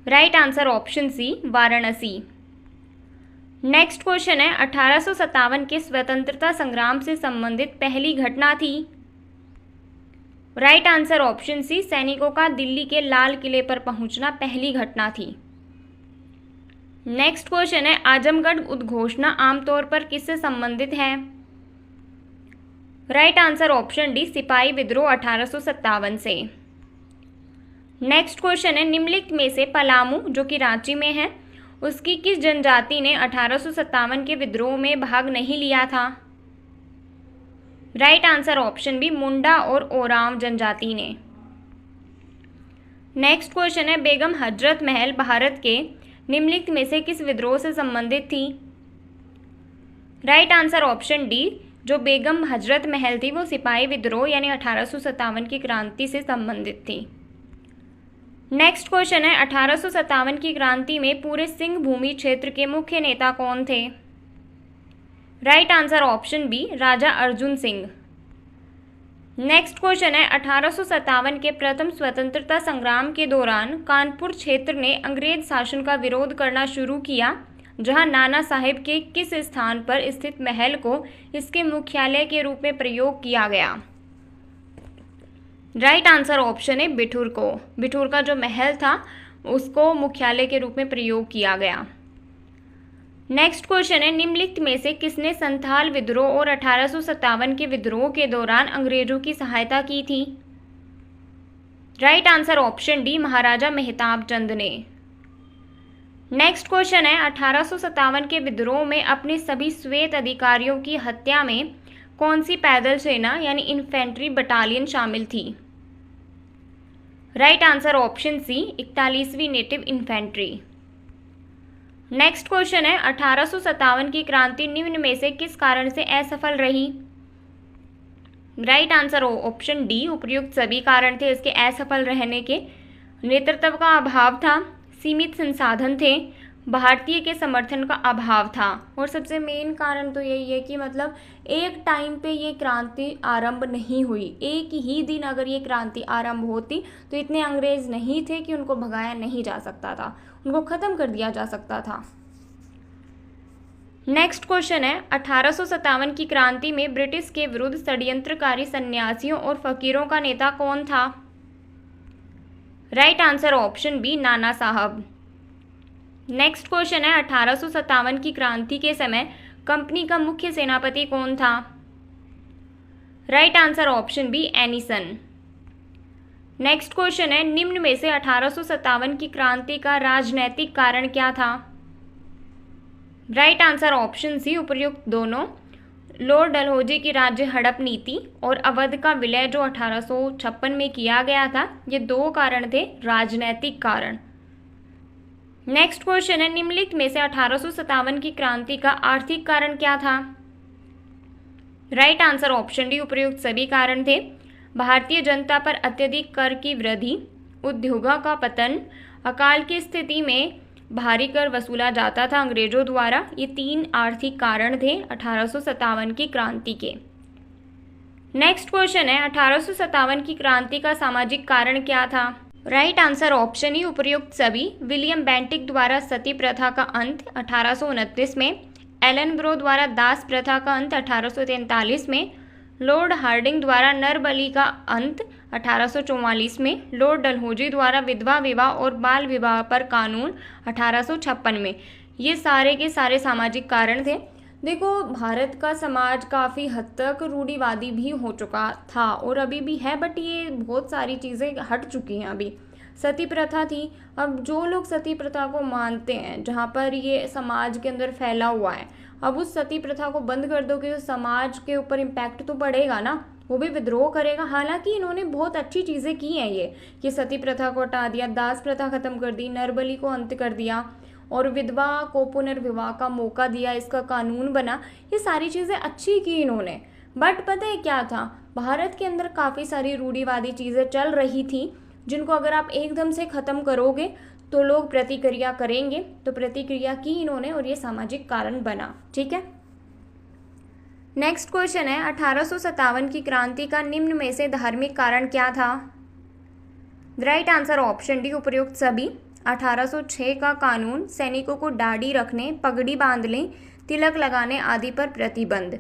Right answer option C, Varanasi. Next question है, 1857 के स्वतंत्रता संग्राम से संबंधित पहली घटना थी? राइट आंसर ऑप्शन सी, सैनिकों का दिल्ली के लाल किले पर पहुंचना पहली घटना थी। नेक्स्ट क्वेश्चन है, आजमगढ़ उद्घोषणा आमतौर पर किससे संबंधित है? राइट आंसर ऑप्शन डी, सिपाही विद्रोह 1857 से। नेक्स्ट क्वेश्चन है, निम्नलिखित में से पलामू जो कि रांची में है उसकी किस जनजाति ने 1857 के विद्रोह में भाग नहीं लिया था? राइट आंसर ऑप्शन बी, मुंडा और ओरांव जनजाति ने। नेक्स्ट क्वेश्चन है, बेगम हजरत महल भारत के निम्नलिखित में से किस विद्रोह से संबंधित थी? राइट आंसर ऑप्शन डी, जो बेगम हजरत महल थी वो सिपाही विद्रोह यानी 1857 की क्रांति से संबंधित थी। नेक्स्ट क्वेश्चन है, 1857 की क्रांति में पूरे सिंह भूमि क्षेत्र के मुख्य नेता कौन थे? राइट आंसर ऑप्शन बी, राजा अर्जुन सिंह। नेक्स्ट क्वेश्चन है, 1857 के प्रथम स्वतंत्रता संग्राम के दौरान कानपुर क्षेत्र ने अंग्रेज शासन का विरोध करना शुरू किया, जहां नाना साहेब के किस स्थान पर स्थित महल को इसके मुख्यालय के रूप में प्रयोग किया गया? राइट आंसर ऑप्शन है बिठूर को। बिठूर का जो महल था उसको मुख्यालय के रूप में प्रयोग किया गया। नेक्स्ट क्वेश्चन है, निम्नलिखित में से किसने संथाल विद्रोह और 1857 के विद्रोह के दौरान अंग्रेजों की सहायता की थी? राइट आंसर ऑप्शन डी, महाराजा मेहताब चंद ने। नेक्स्ट क्वेश्चन है, 1857 के विद्रोह में अपने सभी श्वेत अधिकारियों की हत्या में कौन सी पैदल सेना यानी इन्फेंट्री बटालियन शामिल थी? राइट आंसर ऑप्शन सी, 41वीं नेटिव इन्फेंट्री। नेक्स्ट क्वेश्चन है, 1857 की क्रांति निम्न में से किस कारण से असफल रही? राइट आंसर ऑप्शन डी, उपर्युक्त सभी कारण थे इसके असफल रहने के। नेतृत्व का अभाव था, सीमित संसाधन थे, भारतीय के समर्थन का अभाव था, और सबसे मेन कारण तो यही है कि मतलब एक टाइम पे ये क्रांति आरंभ नहीं हुई। एक ही दिन अगर ये क्रांति आरंभ होती तो इतने अंग्रेज नहीं थे कि उनको भगाया नहीं जा सकता था, उनको ख़त्म कर दिया जा सकता था। नेक्स्ट क्वेश्चन है, 1857 की क्रांति में ब्रिटिश के विरुद्ध षड्यंत्रकारी सन्यासियों और फकीरों का नेता कौन था? राइट आंसर ऑप्शन बी, नाना साहब। नेक्स्ट क्वेश्चन है, 1857 की क्रांति के समय कंपनी का मुख्य सेनापति कौन था? Right answer option B, Anson. Next question है, निम्न में से 1857 की क्रांति का राजनैतिक कारण क्या था? राइट आंसर ऑप्शन सी, उपर्युक्त दोनों। लॉर्ड डलहौजी की राज्य हड़प नीति और अवध का विलय जो 1856 में किया गया था, ये दो कारण थे राजनैतिक कारण। नेक्स्ट क्वेश्चन है, निम्नलिखित में से 1857 की क्रांति का आर्थिक कारण क्या था? राइट आंसर ऑप्शन डी, उपर्युक्त सभी कारण थे। भारतीय जनता पर अत्यधिक कर की वृद्धि, उद्योगों का पतन, अकाल की स्थिति में भारी कर वसूला जाता था अंग्रेजों द्वारा, ये तीन आर्थिक कारण थे 1857 की क्रांति के। नेक्स्ट क्वेश्चन है, 1857 की क्रांति का सामाजिक कारण क्या था? राइट आंसर ऑप्शन ही, उपर्युक्त सभी। विलियम बेंटिक द्वारा सती प्रथा का अंत 1829 में, एलन ब्रो द्वारा दास प्रथा का अंत 1843 में, लॉर्ड हार्डिंग द्वारा नरबली का अंत 1844 में, लॉर्ड डलहौजी द्वारा विधवा विवाह और बाल विवाह पर कानून 1856 में। ये सारे के सारे सामाजिक कारण थे। देखो, भारत का समाज काफ़ी हद तक रूढ़िवादी भी हो चुका था और अभी भी है, बट ये बहुत सारी चीज़ें हट चुकी हैं। अभी सती प्रथा थी, अब जो लोग सती प्रथा को मानते हैं, जहाँ पर ये समाज के अंदर फैला हुआ है, अब उस सती प्रथा को बंद कर दोगे तो समाज के ऊपर इम्पैक्ट तो पड़ेगा ना, वो भी विद्रोह करेगा। हालांकि इन्होंने बहुत अच्छी चीज़ें की हैं, ये सती प्रथा को हटा दिया, दास प्रथा खत्म कर दी, नरबली को अंत कर दिया और विधवा को पुनर्विवाह का मौका दिया, इसका कानून बना। ये सारी चीज़ें अच्छी की इन्होंने, बट पता है क्या था, भारत के अंदर काफ़ी सारी रूढ़िवादी चीज़ें चल रही थी, जिनको अगर आप एकदम से ख़त्म करोगे तो लोग प्रतिक्रिया करेंगे। तो प्रतिक्रिया की इन्होंने और ये सामाजिक कारण बना। ठीक है, नेक्स्ट क्वेश्चन है, 1857 की क्रांति का निम्न में से धार्मिक कारण क्या था? राइट आंसर ऑप्शन डी, उपर्युक्त सभी। 1806 का कानून सैनिकों को दाढ़ी रखने, पगड़ी बांधने, तिलक लगाने आदि पर प्रतिबंध।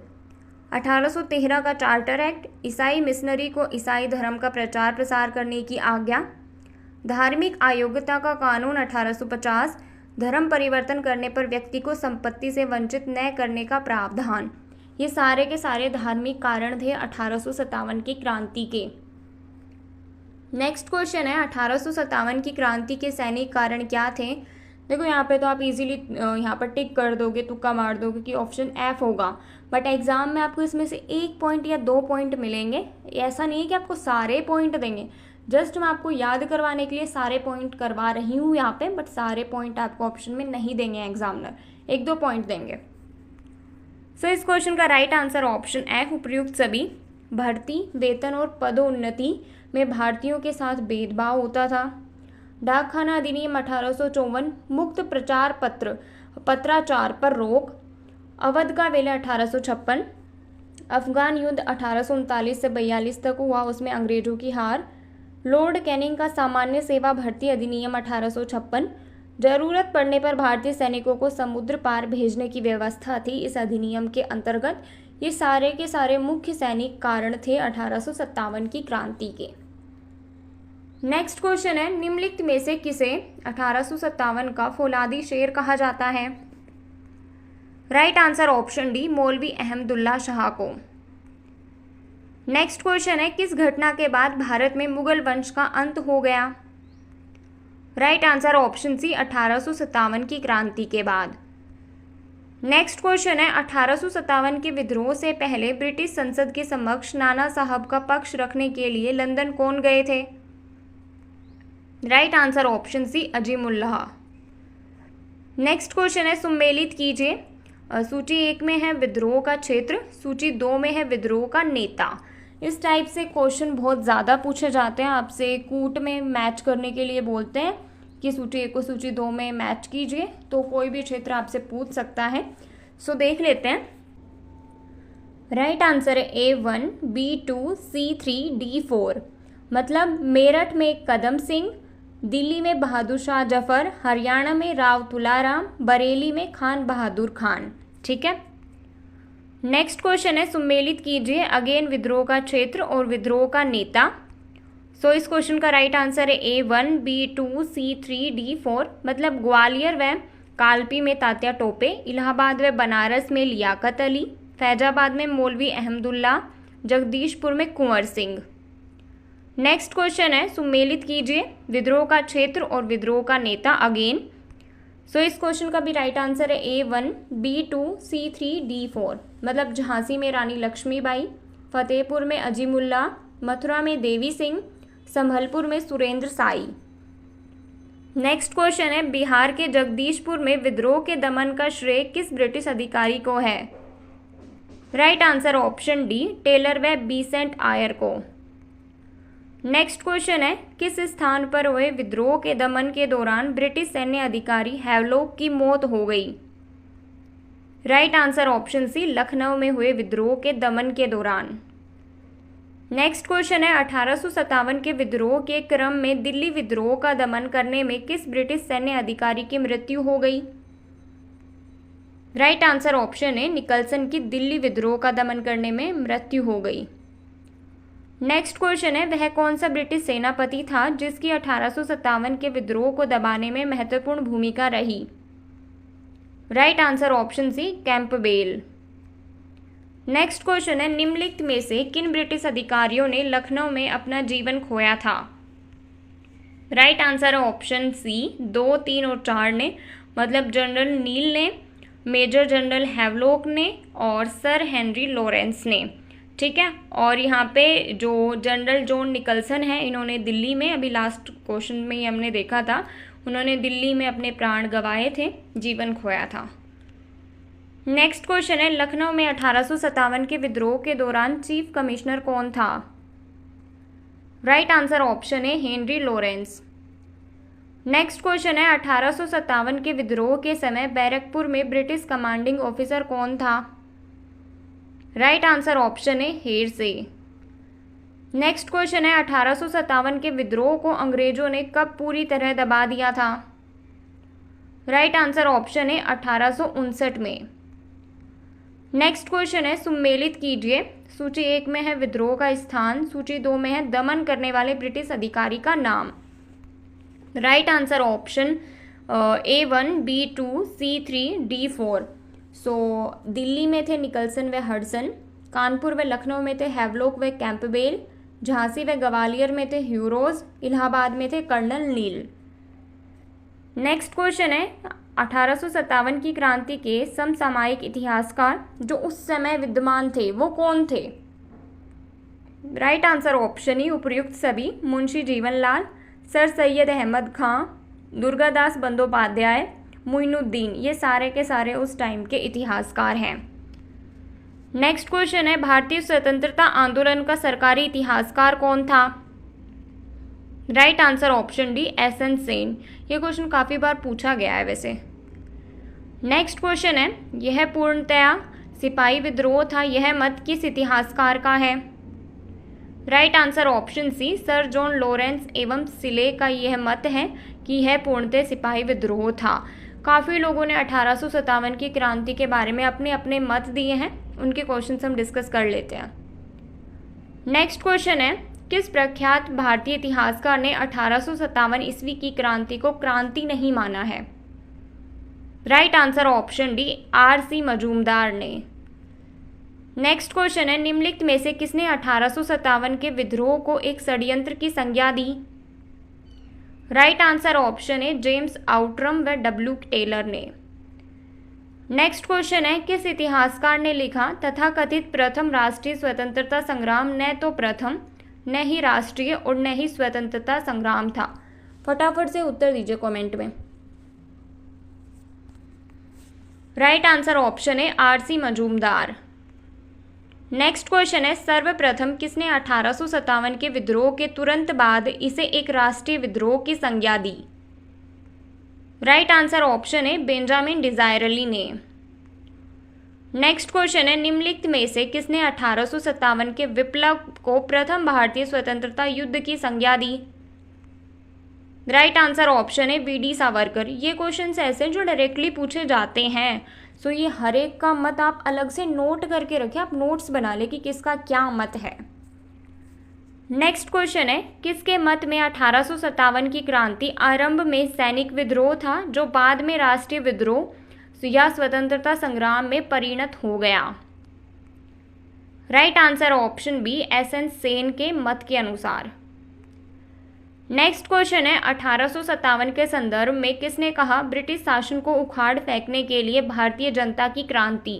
1813 का चार्टर एक्ट, ईसाई मिशनरी को ईसाई धर्म का प्रचार प्रसार करने की आज्ञा। धार्मिक अयोग्यता का कानून 1850, धर्म परिवर्तन करने पर व्यक्ति को संपत्ति से वंचित न करने का प्रावधान। ये सारे के सारे धार्मिक कारण थे 1857 की क्रांति के। नेक्स्ट क्वेश्चन है, 1857 की क्रांति के सैनिक कारण क्या थे? देखो, यहाँ पे तो आप इजीली यहाँ पर टिक कर दोगे, तुक्का मार दोगे कि ऑप्शन एफ होगा, बट एग्जाम में आपको इसमें से 1 पॉइंट या 2 पॉइंट मिलेंगे। ऐसा नहीं है कि आपको सारे पॉइंट देंगे, जस्ट मैं आपको याद करवाने के लिए सारे पॉइंट करवा रही हूँ यहाँ पे, बट सारे पॉइंट आपको ऑप्शन में नहीं देंगे एग्जामिनर, 1-2 पॉइंट देंगे। सो इस क्वेश्चन का राइट आंसर ऑप्शन एफ, उपर्युक्त सभी। भर्ती, वेतन और पदोन्नति में भारतीयों के साथ भेदभाव होता था। डाकखाना अधिनियम 1854, मुक्त प्रचार पत्राचार पर रोक, अवध का वेला 1856, अफगान युद्ध 1839 से 42 तक हुआ, उसमें अंग्रेजों की हार, लॉर्ड कैनिंग का सामान्य सेवा भर्ती अधिनियम 1856, जरूरत पड़ने पर भारतीय सैनिकों को समुद्र पार भेजने की व्यवस्था थी इस अधिनियम के अंतर्गत। ये सारे के सारे मुख्य सैनिक कारण थे 1857 की क्रांति के। नेक्स्ट क्वेश्चन है, निम्नलिखित में से किसे 1857 का फौलादी शेर कहा जाता है? राइट आंसर ऑप्शन डी, मौलवी अहमदुल्ला शाह को। नेक्स्ट क्वेश्चन है, किस घटना के बाद भारत में मुगल वंश का अंत हो गया? राइट आंसर ऑप्शन सी, 1857 की क्रांति के बाद। नेक्स्ट क्वेश्चन है, 1857 के विद्रोह से पहले ब्रिटिश संसद के समक्ष नाना साहब का पक्ष रखने के लिए लंदन कौन गए थे? Right answer option C, Azimullah. Next question है, सम्मिलित कीजिए। सूची 1 में है विद्रोह का क्षेत्र, सूची 2 में है विद्रोह का नेता। इस टाइप से क्वेश्चन बहुत ज़्यादा पूछे जाते हैं, आपसे कूट में मैच करने के लिए बोलते हैं कि सूची 1 को सूची 2 में मैच कीजिए, तो कोई भी क्षेत्र आपसे पूछ सकता है। सो देख लेते हैं। राइट आंसर है A1, B2, C3, D4। मतलब मेरठ में कदम सिंह, दिल्ली में बहादुर शाह जफर, हरियाणा में राव तुलाराम, बरेली में खान बहादुर खान। ठीक है। नेक्स्ट क्वेश्चन है, सम्मिलित कीजिए अगेन विद्रोह का क्षेत्र और विद्रोह का नेता। सो इस क्वेश्चन का राइट आंसर है A1, B2, C3, D4। मतलब ग्वालियर व कालपी में तात्या टोपे, इलाहाबाद व बनारस में लियाकत अली, फैजाबाद में मौलवी अहमदुल्ला, जगदीशपुर में कुंवर सिंह। नेक्स्ट क्वेश्चन है, सम्मिलित कीजिए विद्रोह का क्षेत्र और विद्रोह का नेता अगेन। सो इस क्वेश्चन का भी राइट आंसर है A1, B2, C3, D4। मतलब झांसी में रानी लक्ष्मीबाई, फतेहपुर में अजीमुल्ला, मथुरा में देवी सिंह, संभलपुर में सुरेंद्र साई। नेक्स्ट क्वेश्चन है, बिहार के जगदीशपुर में विद्रोह के दमन का श्रेय किस ब्रिटिश अधिकारी को है? Right answer option D, Taylor व बीसेंट आयर को। नेक्स्ट क्वेश्चन है, किस स्थान पर हुए विद्रोह के दमन के दौरान ब्रिटिश सैन्य अधिकारी हैवलॉक की मौत हो गई? Right answer option C, Lucknow में हुए विद्रोह के दमन के दौरान। नेक्स्ट क्वेश्चन है, 1857 के विद्रोह के क्रम में दिल्ली विद्रोह का दमन करने में किस ब्रिटिश सैन्य अधिकारी की मृत्यु हो गई? राइट आंसर ऑप्शन है, निकल्सन की दिल्ली विद्रोह का दमन करने में मृत्यु हो गई। नेक्स्ट क्वेश्चन है, वह कौन सा ब्रिटिश सेनापति था जिसकी 1857 के विद्रोह को दबाने में महत्वपूर्ण भूमिका रही? Right answer option C, Campbell. Next question है, निम्नलिखित में से किन ब्रिटिश अधिकारियों ने लखनऊ में अपना जीवन खोया था? राइट आंसर है ऑप्शन सी, 2, 3 और 4 ने। मतलब जनरल नील ने, मेजर जनरल हैवलॉक ने और सर हेनरी लॉरेंस ने। ठीक है। और यहाँ पे जो जनरल जॉन निकल्सन है, इन्होंने दिल्ली में, अभी लास्ट क्वेश्चन में ही हमने देखा था, उन्होंने दिल्ली में अपने प्राण गंवाए थे, जीवन खोया था। नेक्स्ट क्वेश्चन है, लखनऊ में 1857 के विद्रोह के दौरान चीफ कमिश्नर कौन था? राइट आंसर ऑप्शन है, हेनरी लॉरेंस। नेक्स्ट क्वेश्चन है, 1857 के विद्रोह के समय बैरकपुर में ब्रिटिश कमांडिंग ऑफिसर कौन था? राइट आंसर ऑप्शन है, हेर से। नेक्स्ट क्वेश्चन है, 1857 के विद्रोह को अंग्रेजों ने कब पूरी तरह दबा दिया था? राइट आंसर ऑप्शन है, 1859 में। नेक्स्ट क्वेश्चन है, सम्मिलित कीजिए। सूची 1 में है विद्रोह का स्थान, सूची 2 में है दमन करने वाले ब्रिटिश अधिकारी का नाम। Right answer option A1, B2, C3, D4। सो दिल्ली में थे निकल्सन व हडसन, कानपुर व लखनऊ में थे हैवलॉक व कैंपबेल, झांसी व ग्वालियर में थे ह्यूरोज, इलाहाबाद में थे कर्नल नील। नेक्स्ट क्वेश्चन है, 1857 की क्रांति के समसामयिक इतिहासकार जो उस समय विद्यमान थे वो कौन थे? राइट आंसर ऑप्शन ही, उपर्युक्त सभी। मुंशी जीवनलाल, सर सैयद अहमद खां, दुर्गादास बंदोपाध्याय, मुइनुद्दीन, ये सारे के सारे उस टाइम के इतिहासकार हैं। नेक्स्ट क्वेश्चन है, भारतीय स्वतंत्रता आंदोलन का सरकारी इतिहासकार कौन था? Right answer option D, SN Sen. ये क्वेश्चन काफ़ी बार पूछा गया है वैसे। नेक्स्ट क्वेश्चन है, यह पूर्णतया सिपाही विद्रोह था, यह मत किस इतिहासकार का है? Right answer option C, sir John Lawrence एवं सिले का यह मत है कि यह पूर्णतः सिपाही विद्रोह था। काफ़ी लोगों ने 1857 की क्रांति के बारे में अपने अपने मत दिए हैं, उनके क्वेश्चन हम डिस्कस कर लेते हैं। नेक्स्ट क्वेश्चन है, किस प्रख्यात भारतीय इतिहासकार ने 1857 ईस्वी की क्रांति को क्रांति नहीं माना है? Right answer option D, R.C. Majumdar ने। नेक्स्ट क्वेश्चन है, निम्नलिखित में से किसने 1857 के विद्रोह को एक षड्यंत्र की संज्ञा दी? राइट आंसर ऑप्शन है, जेम्स आउटरम व W. टेलर ने। नेक्स्ट क्वेश्चन है, किस इतिहासकार ने लिखा तथाकथित प्रथम राष्ट्रीय स्वतंत्रता संग्राम न तो प्रथम न ही राष्ट्रीय और न ही स्वतंत्रता संग्राम था? फटाफट से उत्तर दीजिए कमेंट में। राइट आंसर ऑप्शन है, R.C. मजूमदार। नेक्स्ट क्वेश्चन है, सर्वप्रथम किसने 1857 के विद्रोह के तुरंत बाद इसे एक राष्ट्रीय विद्रोह की संज्ञा दी? राइट आंसर ऑप्शन है, बेंजामिन डिजायरली ने। नेक्स्ट क्वेश्चन है, निम्नलिखित में से किसने 1857 के विप्लव को प्रथम भारतीय स्वतंत्रता युद्ध की संज्ञा दी? राइट आंसर ऑप्शन है, V.D. सावरकर। ये क्वेश्चन ऐसे जो डायरेक्टली पूछे जाते हैं, सो ये हर एक का मत आप अलग से नोट करके रखें, आप नोट्स बना लें कि किसका क्या मत है। नेक्स्ट क्वेश्चन है, किसके मत में 1857 की क्रांति आरंभ में सैनिक विद्रोह था जो बाद में राष्ट्रीय विद्रोह या स्वतंत्रता संग्राम में परिणत हो गया? Right answer option B, S.N. Sen के मत के अनुसार। नेक्स्ट क्वेश्चन है, 1857 के संदर्भ में किसने कहा ब्रिटिश शासन को उखाड़ फेंकने के लिए भारतीय जनता की क्रांति?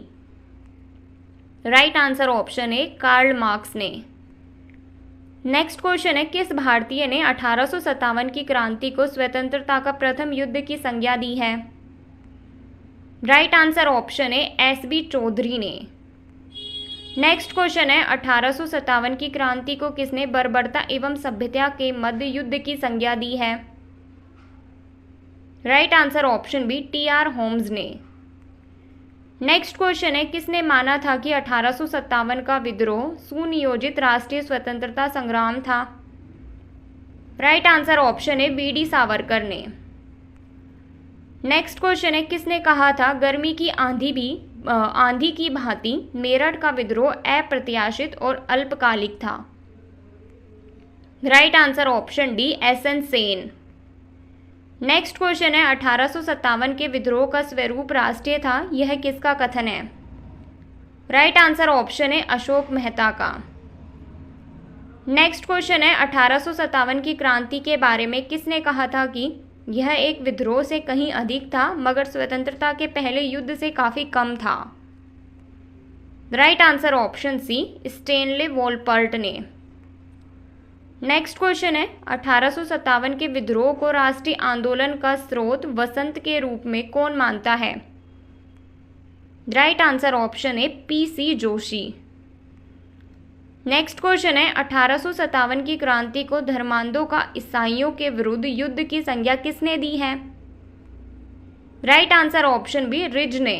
राइट आंसर ऑप्शन है, कार्ल मार्क्स ने। नेक्स्ट क्वेश्चन है, किस भारतीय ने 1857 की क्रांति को स्वतंत्रता का प्रथम युद्ध की संज्ञा दी है? राइट आंसर ऑप्शन है, S.B. चौधरी ने। नेक्स्ट क्वेश्चन है, 1857 की क्रांति को किसने बर्बरता एवं सभ्यता के मध्य युद्ध की संज्ञा दी है? Right answer option B, T.R. Holmes ने। नेक्स्ट क्वेश्चन है, किसने माना था कि 1857 का विद्रोह सुनियोजित राष्ट्रीय स्वतंत्रता संग्राम था? राइट आंसर ऑप्शन है, V.D. सावरकर ने। नेक्स्ट क्वेश्चन है, किसने कहा था गर्मी की आंधी की भांति मेरठ का विद्रोह अप्रत्याशित और अल्पकालिक था? Right answer option D, S.N. Sen. Next question है, 1857 के विद्रोह का स्वरूप राष्ट्रीय था, यह किसका कथन है? राइट आंसर ऑप्शन है, अशोक मेहता का। नेक्स्ट क्वेश्चन है, 1857 की क्रांति के बारे में किसने कहा था कि यह एक विद्रोह से कहीं अधिक था मगर स्वतंत्रता के पहले युद्ध से काफ़ी कम था? Right answer option C, Stanley Wolpert ने। नेक्स्ट क्वेश्चन है, 1857 के विद्रोह को राष्ट्रीय आंदोलन का स्रोत वसंत के रूप में कौन मानता है? राइट आंसर ऑप्शन है, P.C. जोशी। नेक्स्ट क्वेश्चन है, 1857 की क्रांति को धर्मांधों का ईसाइयों के विरुद्ध युद्ध की संज्ञा किसने दी है? Right answer option B, Rees ने।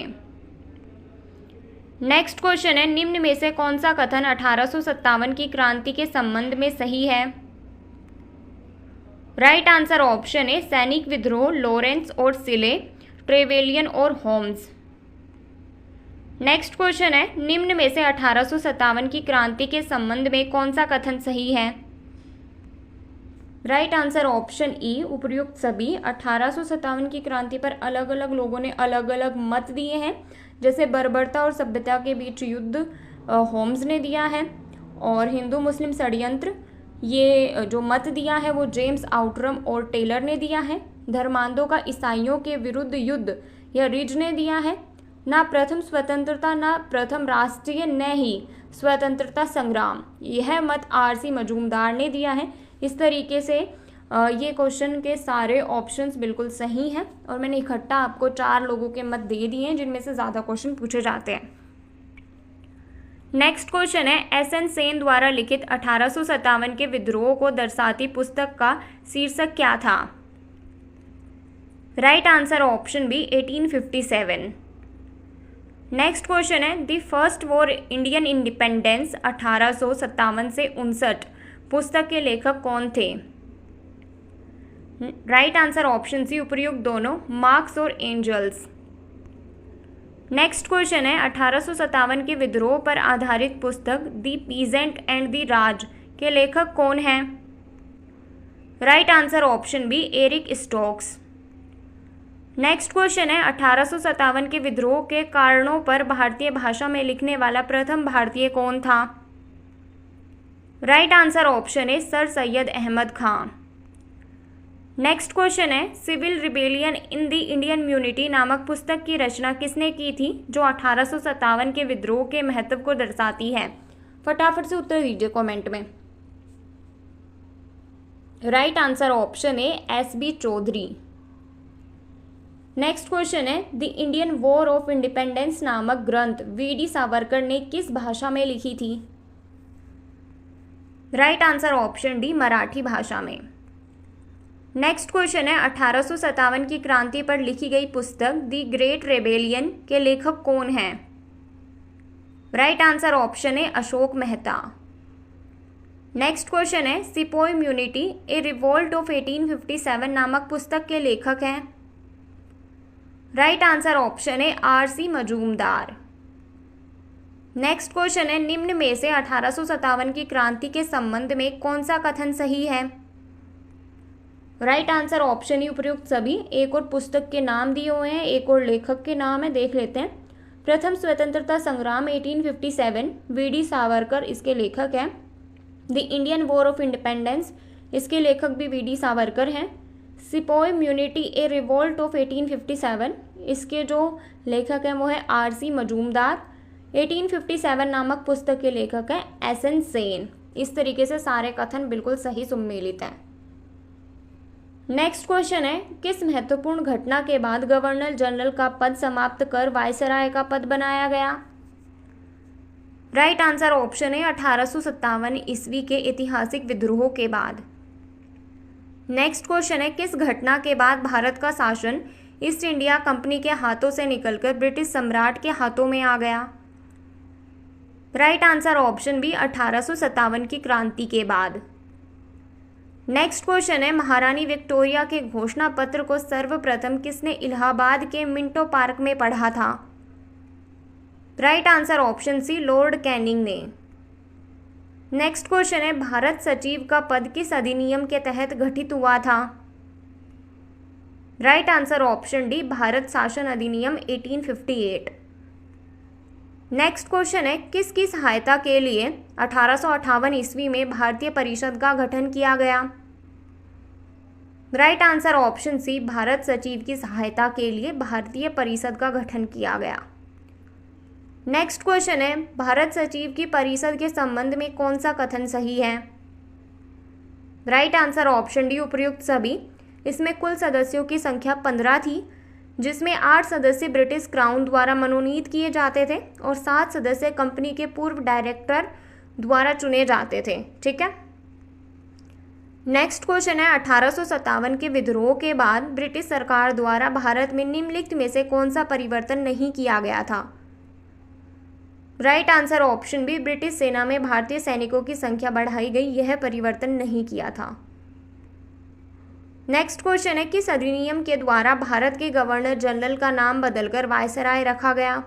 नेक्स्ट क्वेश्चन है, निम्न में से कौन सा कथन 1857 की क्रांति के संबंध में सही है? राइट आंसर ऑप्शन है, सैनिक विद्रोह लॉरेंस और सिले, ट्रेवेलियन और होम्स। नेक्स्ट क्वेश्चन है, निम्न में से 1857 की क्रांति के संबंध में कौन सा कथन सही है? राइट आंसर ऑप्शन ई, उपर्युक्त सभी। 1857 की क्रांति पर अलग अलग लोगों ने अलग अलग मत दिए हैं, जैसे बर्बरता और सभ्यता के बीच युद्ध होम्स ने दिया है, और हिंदू मुस्लिम षड्यंत्र ये जो मत दिया है वो जेम्स आउटरम और टेलर ने दिया है। धर्मांधों का ईसाइयों के विरुद्ध युद्ध यह रिज ने दिया है। ना प्रथम स्वतंत्रता ना प्रथम राष्ट्रीय न ही स्वतंत्रता संग्राम, यह मत R.C. मजूमदार ने दिया है। इस तरीके से ये क्वेश्चन के सारे ऑप्शंस बिल्कुल सही हैं और मैंने इकट्ठा आपको 4 लोगों के मत दे दिए हैं जिनमें से ज़्यादा क्वेश्चन पूछे जाते हैं। नेक्स्ट क्वेश्चन है, S.N. सेन द्वारा लिखित 1857 के विद्रोह को दर्शाती पुस्तक का शीर्षक क्या था? Right answer option B 1857। Next question है, the first war Indian independence 1857 से 59 पुस्तक के लेखक कौन थे? राइट आंसर ऑप्शन सी उपयुक्त दोनों, मार्क्स और एंजल्स। नेक्स्ट क्वेश्चन है, 1857 के विद्रोह पर आधारित पुस्तक the peasant and the Raj के लेखक कौन हैं? Right answer option B Eric Stokes. Next question है, 1857 के विद्रोह के कारणों पर भारतीय भाषा में लिखने वाला प्रथम भारतीय कौन था? राइट आंसर ऑप्शन है sir Syed Ahmad Khan. Next question है, civil rebellion in the Indian mutiny नामक पुस्तक की रचना किसने की थी, जो 1857 के विद्रोह के महत्व को दर्शाती है? फटाफट से उत्तर दीजिए कमेंट में। राइट आंसर ऑप्शन है एस.बी. चौधरी। नेक्स्ट क्वेश्चन है, the Indian war of independence नामक ग्रंथ वी.डी. सावरकर ने किस भाषा में लिखी थी? Right answer option D Marathi भाषा में। नेक्स्ट क्वेश्चन है, 1857 की क्रांति पर लिखी गई पुस्तक द ग्रेट रेबेलियन के लेखक कौन हैं? राइट आंसर ऑप्शन है अशोक मेहता। नेक्स्ट क्वेश्चन है, सिपोई म्यूनिटी ए रिवोल्ट ऑफ 1857 नामक पुस्तक के लेखक हैं? राइट आंसर ऑप्शन है आर.सी. मजूमदार। नेक्स्ट क्वेश्चन है, निम्न में से 1857 की क्रांति के संबंध में कौन सा कथन सही है? राइट आंसर ऑप्शन ही उपयुक्त सभी। एक और पुस्तक के नाम दिए हुए हैं, एक और लेखक के नाम है, देख लेते हैं। प्रथम स्वतंत्रता संग्राम 1857, वी.डी. सावरकर इसके लेखक हैं। The Indian war of independence, इसके लेखक भी वी.डी. सावरकर हैं। सिपोई म्यूनिटी ए रिवोल्ट ऑफ 1857, इसके जो लेखक हैं वो है आर.सी. मजूमदार। 1857 नामक पुस्तक के लेखक हैं एस.एन. सेन। इस तरीके से सारे कथन बिल्कुल सही सुमेलित हैं। नेक्स्ट क्वेश्चन है, किस महत्वपूर्ण घटना के बाद गवर्नर जनरल का पद समाप्त कर वायसराय का पद बनाया गया? राइट आंसर ऑप्शन है 1857 ईस्वी के ऐतिहासिक विद्रोह के बाद। नेक्स्ट क्वेश्चन है, किस घटना के बाद भारत का शासन ईस्ट इंडिया कंपनी के हाथों से निकलकर ब्रिटिश सम्राट के हाथों में आ गया? राइट आंसर ऑप्शन बी 1857 की क्रांति के बाद। नेक्स्ट क्वेश्चन है, महारानी विक्टोरिया के घोषणा पत्र को सर्वप्रथम किसने इलाहाबाद के मिंटो पार्क में पढ़ा था? Right answer option C lord Canning ने। नेक्स्ट क्वेश्चन है, भारत सचिव का पद किस अधिनियम के तहत गठित हुआ था? Right answer option D Bharat शासन अधिनियम 1858। नेक्स्ट क्वेश्चन है, किसकी सहायता के लिए 1858 ईस्वी में भारतीय परिषद का गठन किया गया? Right answer option C Bharat सचिव की सहायता के लिए भारतीय परिषद का गठन किया गया। नेक्स्ट क्वेश्चन है, भारत सचिव की परिषद के संबंध में कौन सा कथन सही है? राइट आंसर ऑप्शन डी उपयुक्त सभी। इसमें कुल सदस्यों की संख्या 15 थी, जिसमें 8 सदस्य ब्रिटिश क्राउन द्वारा मनोनीत किए जाते थे और 7 सदस्य कंपनी के पूर्व डायरेक्टर द्वारा चुने जाते थे। ठीक है। नेक्स्ट क्वेश्चन है, 1857 के विद्रोह के बाद ब्रिटिश सरकार द्वारा भारत में निम्नलिखित में से कौन सा परिवर्तन नहीं किया गया था? Right answer option B British सेना में भारतीय सैनिकों की संख्या बढ़ाई गई, यह परिवर्तन नहीं किया था। नेक्स्ट क्वेश्चन है, किस अधिनियम के द्वारा भारत के गवर्नर जनरल का नाम बदलकर वायसराय रखा गया?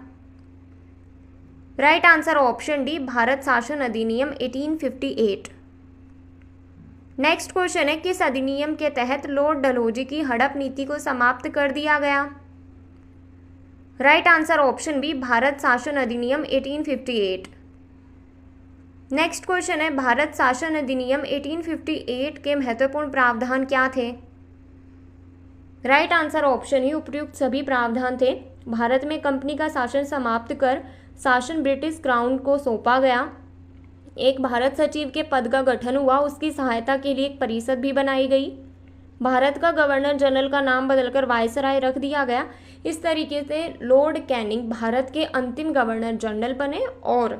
Right answer option D Bharat शासन अधिनियम 1858। नेक्स्ट क्वेश्चन है, किस अधिनियम के तहत लॉर्ड डलहौजी की हड़प नीति को समाप्त कर दिया गया? Right answer option B Bharat शासन अधिनियम 1858। नेक्स्ट क्वेश्चन है, भारत शासन अधिनियम 1858 के महत्वपूर्ण प्रावधान क्या थे? राइट आंसर ऑप्शन ही उपयुक्त सभी प्रावधान थे। भारत में कंपनी का शासन समाप्त कर शासन ब्रिटिश क्राउन को सौंपा गया। एक भारत सचिव के पद का गठन हुआ, उसकी सहायता के लिए एक परिषद भी बनाई गई। भारत का गवर्नर जनरल का नाम बदलकर वायसराय रख दिया गया। इस तरीके से लॉर्ड कैनिंग भारत के अंतिम गवर्नर जनरल बने और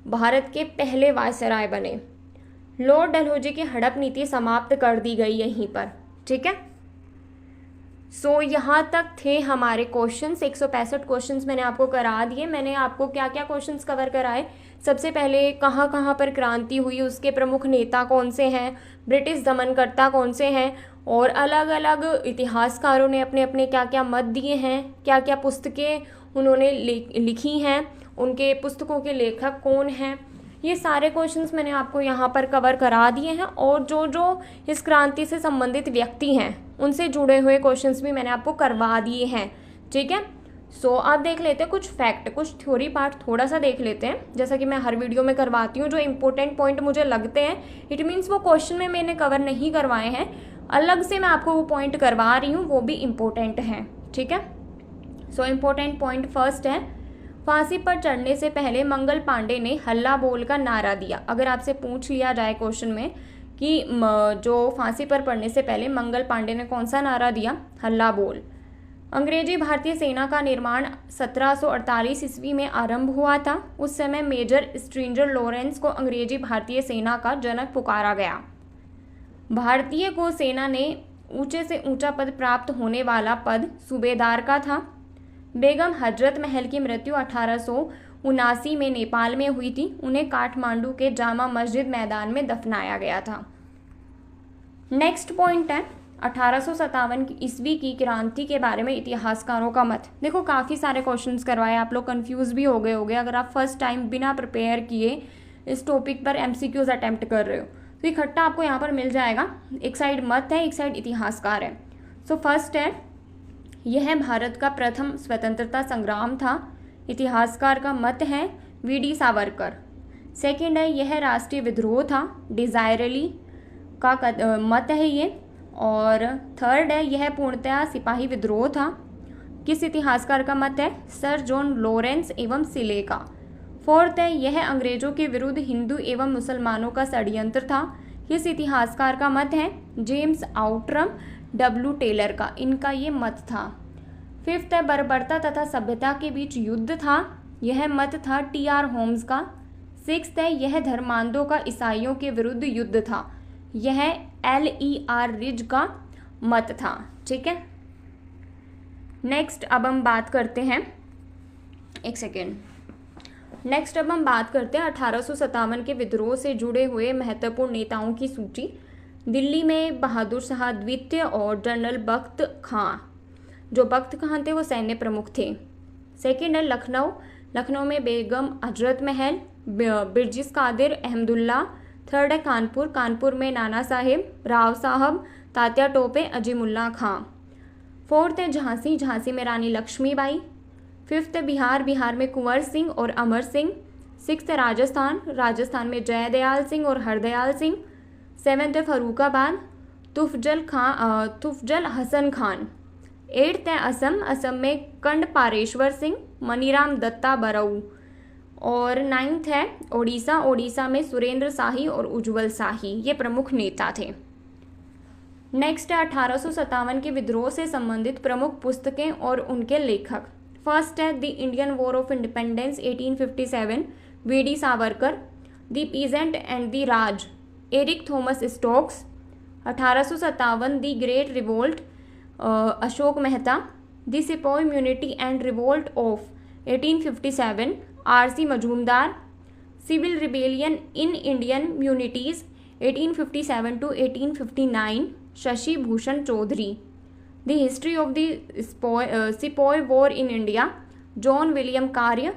भारत के पहले वायसराय बने। लॉर्ड डलहौजी की हड़प नीति समाप्त कर दी गई यहीं पर। ठीक है। यहाँ तक थे हमारे क्वेश्चंस। 165 क्वेश्चंस मैंने आपको करा दिए। मैंने आपको क्या क्या क्वेश्चंस कवर कराए, सबसे पहले कहाँ कहाँ पर क्रांति हुई, उसके प्रमुख नेता कौन से हैं, ब्रिटिश दमनकर्ता कौन से हैं, और अलग अलग इतिहासकारों ने अपने अपने क्या क्या मत दिए हैं, क्या क्या पुस्तकें उन्होंने लिखी हैं, उनके पुस्तकों के लेखक कौन हैं, ये सारे क्वेश्चंस मैंने आपको यहाँ पर कवर करा दिए हैं। और जो जो इस क्रांति से संबंधित व्यक्ति हैं उनसे जुड़े हुए क्वेश्चंस भी मैंने आपको करवा दिए हैं। ठीक है, अब देख लेते हैं कुछ फैक्ट, कुछ थ्योरी पार्ट थोड़ा सा देख लेते हैं, जैसा कि मैं हर वीडियो में करवाती हूँ। जो इंपॉर्टेंट पॉइंट मुझे लगते हैं, इट मीन्स वो क्वेश्चन में मैंने कवर नहीं करवाए हैं, अलग से मैं आपको वो पॉइंट करवा रही हूँ, वो भी इम्पोर्टेंट हैं। ठीक है, इम्पोर्टेंट पॉइंट फर्स्ट है, फांसी पर चढ़ने से पहले मंगल पांडे ने हल्ला बोल का नारा दिया। अगर आपसे पूछ लिया जाए क्वेश्चन में कि जो फांसी पर पड़ने से पहले मंगल पांडे ने कौन सा नारा दिया, हल्ला बोल। अंग्रेजी भारतीय सेना का निर्माण 1748 ईस्वी में आरंभ हुआ था। उस समय मेजर स्ट्रेंजर लॉरेंस को अंग्रेजी भारतीय सेना का जनक पुकारा गया। भारतीय को सेना ने ऊंचे से ऊंचा पद प्राप्त होने वाला पद सूबेदार का था। बेगम हजरत महल की मृत्यु 1879 में नेपाल में हुई थी। उन्हें काठमांडू के जामा मस्जिद मैदान में दफनाया गया था। नेक्स्ट पॉइंट है 1857 ईस्वी की क्रांति के बारे में इतिहासकारों का मत। देखो काफ़ी सारे क्वेश्चंस करवाए, आप लोग कंफ्यूज भी हो गए होंगे अगर आप फर्स्ट टाइम बिना प्रिपेयर किए इस टॉपिक पर MCQs अटेम्प्ट कर रहे हो, तो इकट्ठा आपको यहाँ पर मिल जाएगा। एक साइड मत है, एक साइड इतिहासकार है। फर्स्ट है, यह भारत का प्रथम स्वतंत्रता संग्राम था। इतिहासकार का मत है VD सावरकर। सेकंड है, यह राष्ट्रीय विद्रोह था। डिजायरली का मत है ये। और थर्ड है, यह पूर्णतया सिपाही विद्रोह था। किस इतिहासकार का मत है, सर जॉन लॉरेंस एवं सिले का। फोर्थ है, यह अंग्रेजों के विरुद्ध हिंदू एवं मुसलमानों का षड्यंत्र था। किस इतिहासकार का मत है, जेम्स आउटरम W टेलर का, इनका ये मत था। फिफ्थ है, बर्बरता तथा सभ्यता के बीच युद्ध था। यह मत था TR होम्स का। सिक्स्थ है, यह धर्मांधों का ईसाइयों के विरुद्ध युद्ध था। यह LER रिज का मत था। ठीक है, नेक्स्ट अब हम बात करते हैं, एक सेकेंड, नेक्स्ट अब हम बात करते हैं 1857 के विद्रोह से जुड़े हुए महत्वपूर्ण नेताओं की सूची। दिल्ली में बहादुर शाह द्वितीय और जनरल बख्त खां, जो बख्त खां थे वो सैन्य प्रमुख थे। सेकंड है लखनऊ में बेगम हजरत महल, बिरजिस कादिर अहमदुल्ला। थर्ड है कानपुर में नाना साहेब, राव साहब, तात्या टोपे, अजीमुल्ला खां। फोर्थ है झांसी में रानी लक्ष्मीबाई। फिफ्थ है बिहार में कुंवर सिंह और अमर सिंह। सिक्स्थ है राजस्थान में जयदयाल सिंह और हरदयाल सिंह। सेवेंथ है फरूखाबाद, तुफजल हसन खान। एट्थ है असम में कंड पारेश्वर सिंह, मनीराम दत्ता बरऊ। और नाइन्थ है ओडिशा में सुरेंद्र शाही और उज्ज्वल शाही, ये प्रमुख नेता थे। नेक्स्ट है 1857 के विद्रोह से संबंधित प्रमुख पुस्तकें और उनके लेखक। फर्स्ट है the Indian war of independence 1857, VD Savarkar. The peasant and the Raj, Eric Thomas Stokes. 1857 the great revolt, Ashok Mehta. The sepoy mutiny and revolt of 1857, RC Majumdar. Civil rebellion in Indian mutinies 1857 to 1859, Shashi Bhushan Chaudhuri. The history of the sepoy war in India, John William Kaye.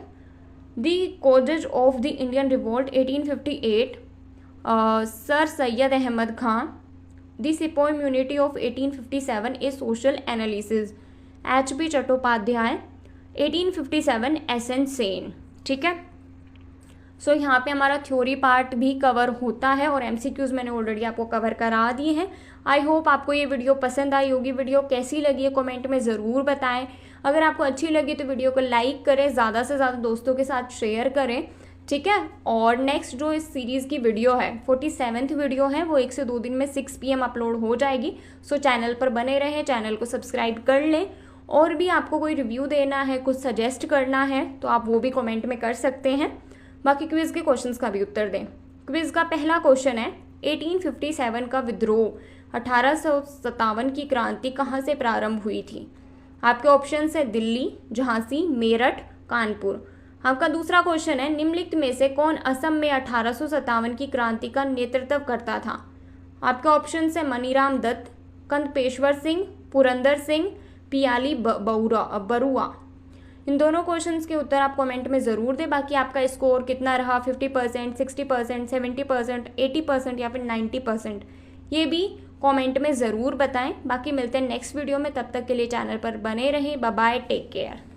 The causes of the Indian revolt 1858, sir Syed Ahmad Khan. The sepoy म्यूनिटी of 1857, a social analysis, HB Chattopadhyay. 1857, SN Sen. ठीक है, यहाँ पे हमारा theory part भी cover होता है और MCQs मैंने ऑलरेडी आपको कवर करा दिए हैं। आई होप आपको ये वीडियो पसंद आई होगी। वीडियो कैसी लगी है कमेंट में ज़रूर बताएं। अगर आपको अच्छी लगी तो वीडियो को लाइक करें, ज़्यादा से ज़्यादा दोस्तों के साथ शेयर करें। ठीक है, और नेक्स्ट जो इस सीरीज़ की वीडियो है 47th वीडियो है, वो 1 से 2 दिन में 6 PM अपलोड हो जाएगी। चैनल पर बने रहें, चैनल को सब्सक्राइब कर लें। और भी आपको कोई रिव्यू देना है, कुछ सजेस्ट करना है तो आप वो भी कमेंट में कर सकते हैं। बाकी क्विज़ के क्वेश्चंस का भी उत्तर दें। क्विज़ का पहला क्वेश्चन है, 1857 का विद्रोह 1857 की क्रांति कहाँ से प्रारंभ हुई थी? आपके ऑप्शन है दिल्ली, झांसी, मेरठ, कानपुर। आपका दूसरा क्वेश्चन है निम्नलिखित में से कौन असम में 1857 की क्रांति का नेतृत्व करता था? आपके ऑप्शन है मनीराम दत्त, कंदपेश्वर सिंह, पुरंदर सिंह, पियाली बरुआ। इन दोनों क्वेश्चंस के उत्तर आप कमेंट में ज़रूर दें। बाकी आपका स्कोर कितना रहा, 50%, 60%, 70%, 80% या फिर 90%, ये भी कमेंट में ज़रूर बताएं। बाकी मिलते हैं नेक्स्ट वीडियो में, तब तक के लिए चैनल पर बने रहें। Bye bye, take care.